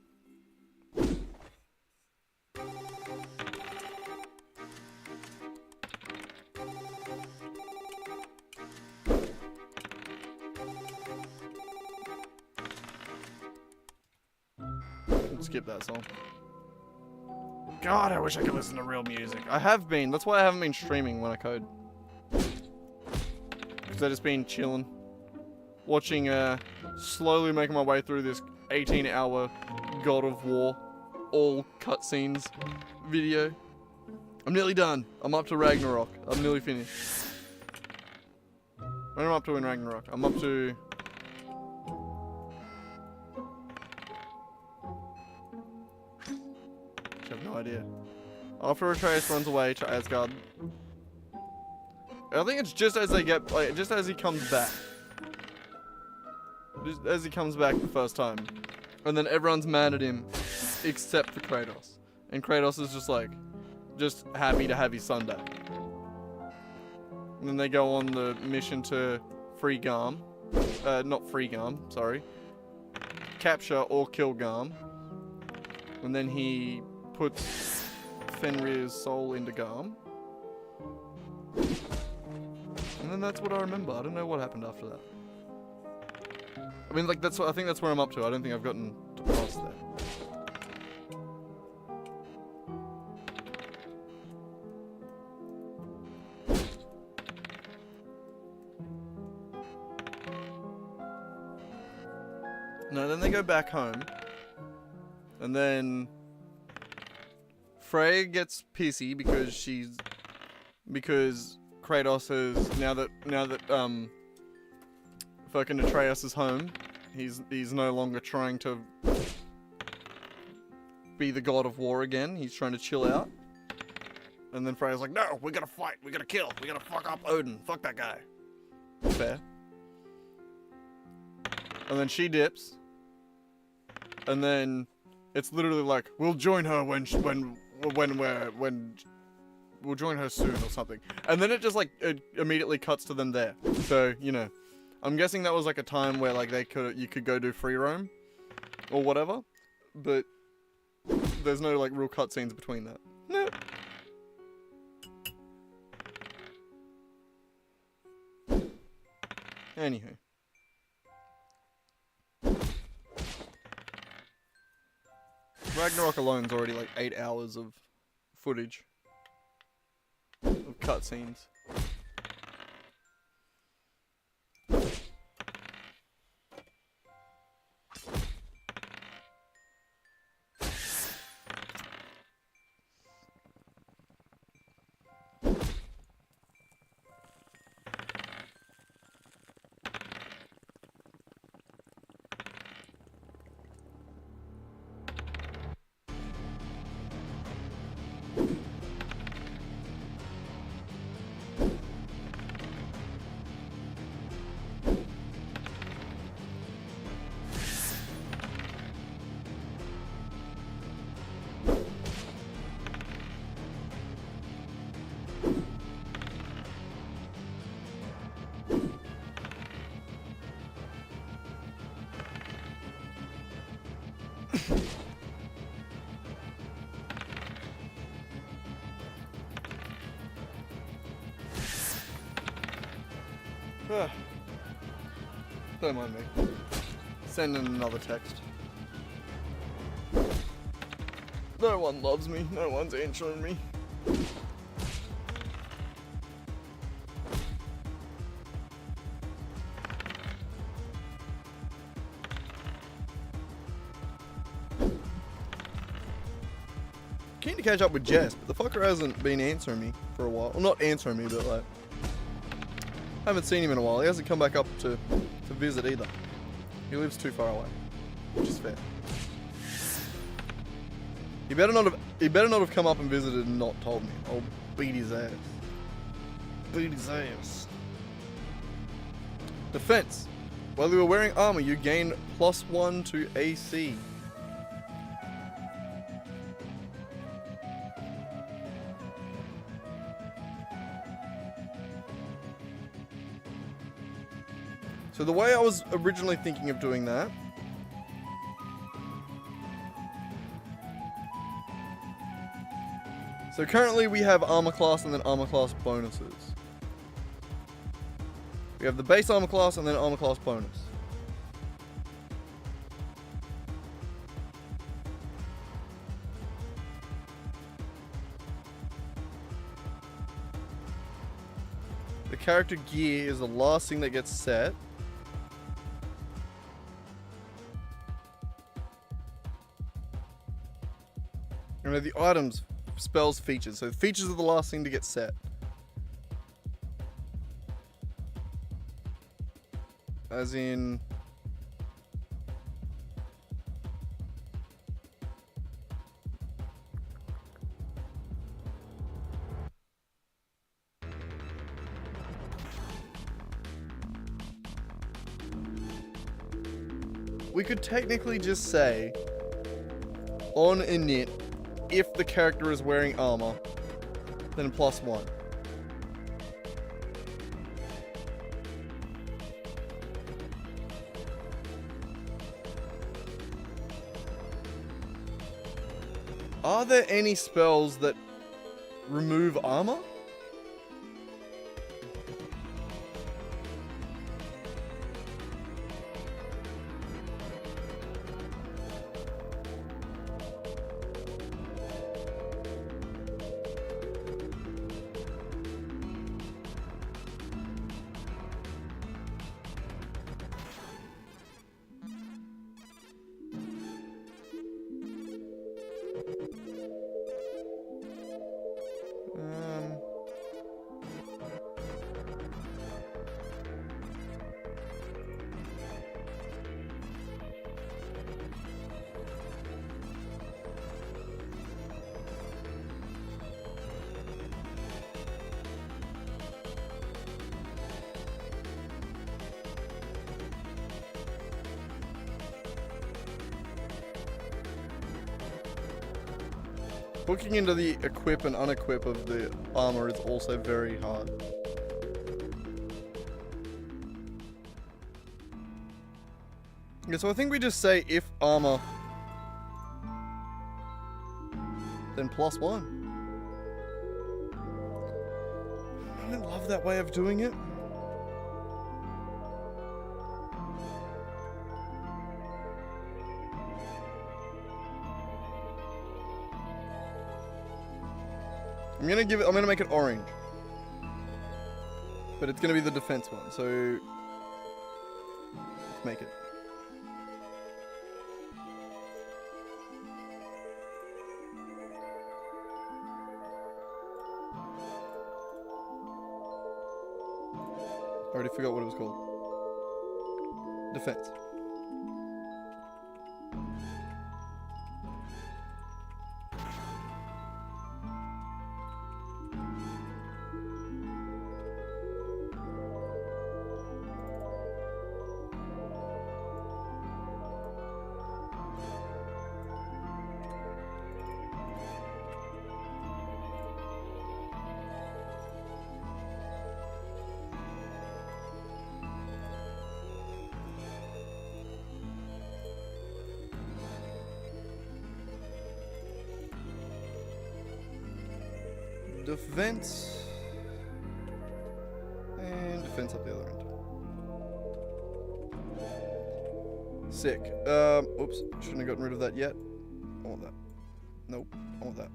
Speaker 1: Skip that song. God, I wish I could listen to real music. I have been. That's why I haven't been streaming when I code. Because I've just been chilling. Watching, slowly making my way through this 18-hour God of War, all cutscenes video. I'm nearly done. I'm up to Ragnarok. I'm nearly finished. What am I up to in Ragnarok? I'm up to... I have no idea. After Atreus runs away to Asgard. I think it's just as they get, like, just as he comes back. Just as he comes back the first time. And then everyone's mad at him, except for Kratos. And Kratos is just like, just happy to have his son back. And then they go on the mission to free Garm. Not free Garm, sorry. Capture or kill Garm. And then he puts Fenrir's soul into Garm. And then that's what I remember. I don't know what happened after that. I mean, like, I think that's where I'm up to. I don't think I've gotten to past that. No, then they go back home. And then Freya gets pissy because she's because Kratos is now that fucking Atreus is home, he's no longer trying to be the god of war again. He's trying to chill out. And then Freya's like, no, we gotta fight, we gotta kill, we gotta fuck up Odin, fuck that guy. Fair. And then she dips. And then it's literally like, we'll join her when we'll join her soon or something. And then it just like, it immediately cuts to them there. So, you know, I'm guessing that was like a time where like you could go do free roam or whatever. But there's no like real cutscenes between that. No. Anywho. Ragnarok alone's already like 8 hours of footage. Of cutscenes. Don't mind me. Send in another text. No one loves me. No one's answering me. Keen to catch up with Jess, but the fucker hasn't been answering me for a while. Well, not answering me, but like, I haven't seen him in a while. He hasn't come back up to visit either. He lives too far away, which is fair. He better not have come up and visited and not told me. I'll beat his ass. Beat his ass. Defense. While you are wearing armor, you gain +1 to AC. So the way I was originally thinking of doing that so currently we have armor class and then armor class bonuses. We have the base armor class and then armor class bonus. The character gear is the last thing that gets set. And the items, spells, features. So features are the last thing to get set. As in... we could technically just say on init, if the character is wearing armor, then +1. Are there any spells that remove armor? Hooking into the equip and unequip of the armor is also very hard. Okay, so I think we just say if armor, then +1. I don't love that way of doing it. I'm gonna make it orange. But it's gonna be the defense one, so let's make it. I already forgot what it was called. Defense. Defense. And defense up the other end. Sick. Oops. Shouldn't have gotten rid of that yet. I want that. Nope. I want that.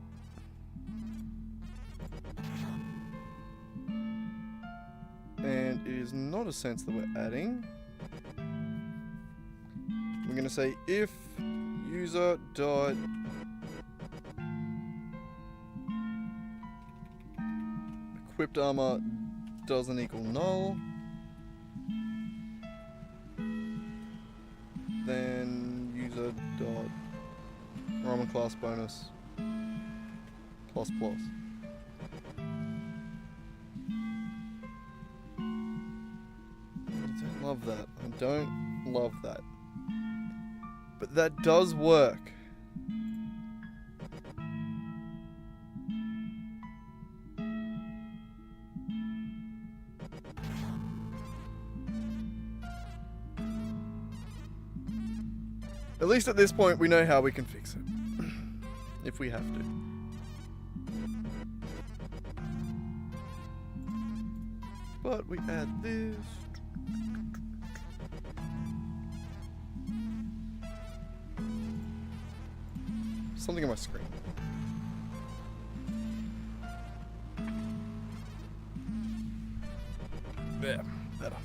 Speaker 1: And it is not a sense that we're adding. We're going to say if user dot equipped armor doesn't equal null, then user dot armor class bonus plus plus. I don't love that. I don't love that. But that does work. At least at this point, we know how we can fix it. If we have to. But we add this. Something on my screen. There. Better.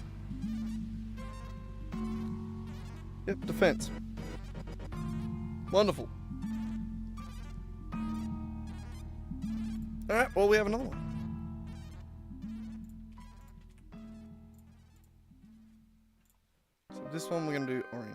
Speaker 1: Yep, defense. Wonderful. Alright, well, we have another one. So this one we're going to do orange.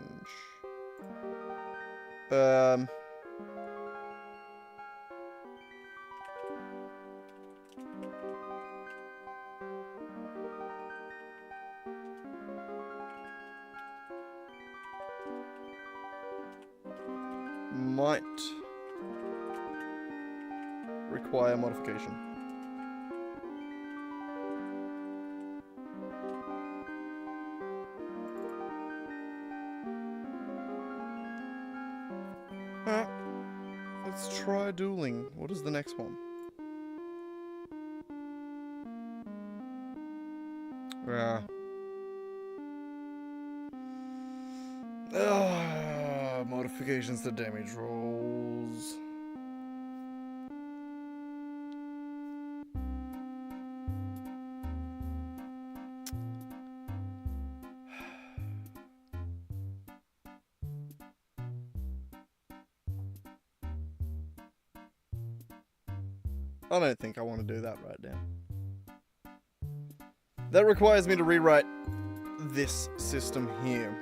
Speaker 1: Might require modification. Alright, let's try dueling. What is the next one? Modifications to damage rolls. I don't think I want to do that right now. That requires me to rewrite this system here.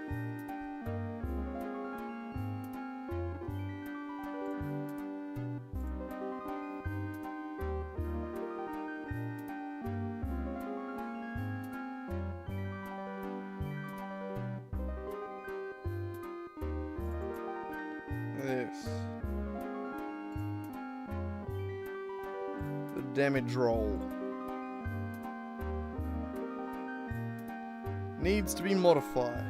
Speaker 1: This. damage roll. Needs to be modified.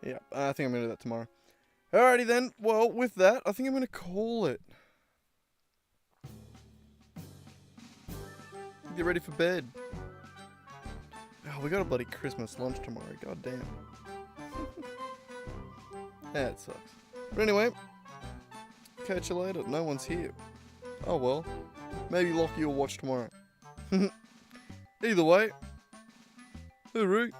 Speaker 1: Yeah, I think I'm going to do that tomorrow. Alrighty then, well, with that, I think I'm going to call it. Get ready for bed. Oh, we got a bloody Christmas lunch tomorrow, god damn. That sucks. But anyway, catch you later. No one's here. Oh well, maybe Lockie will watch tomorrow. Either way, hooroo.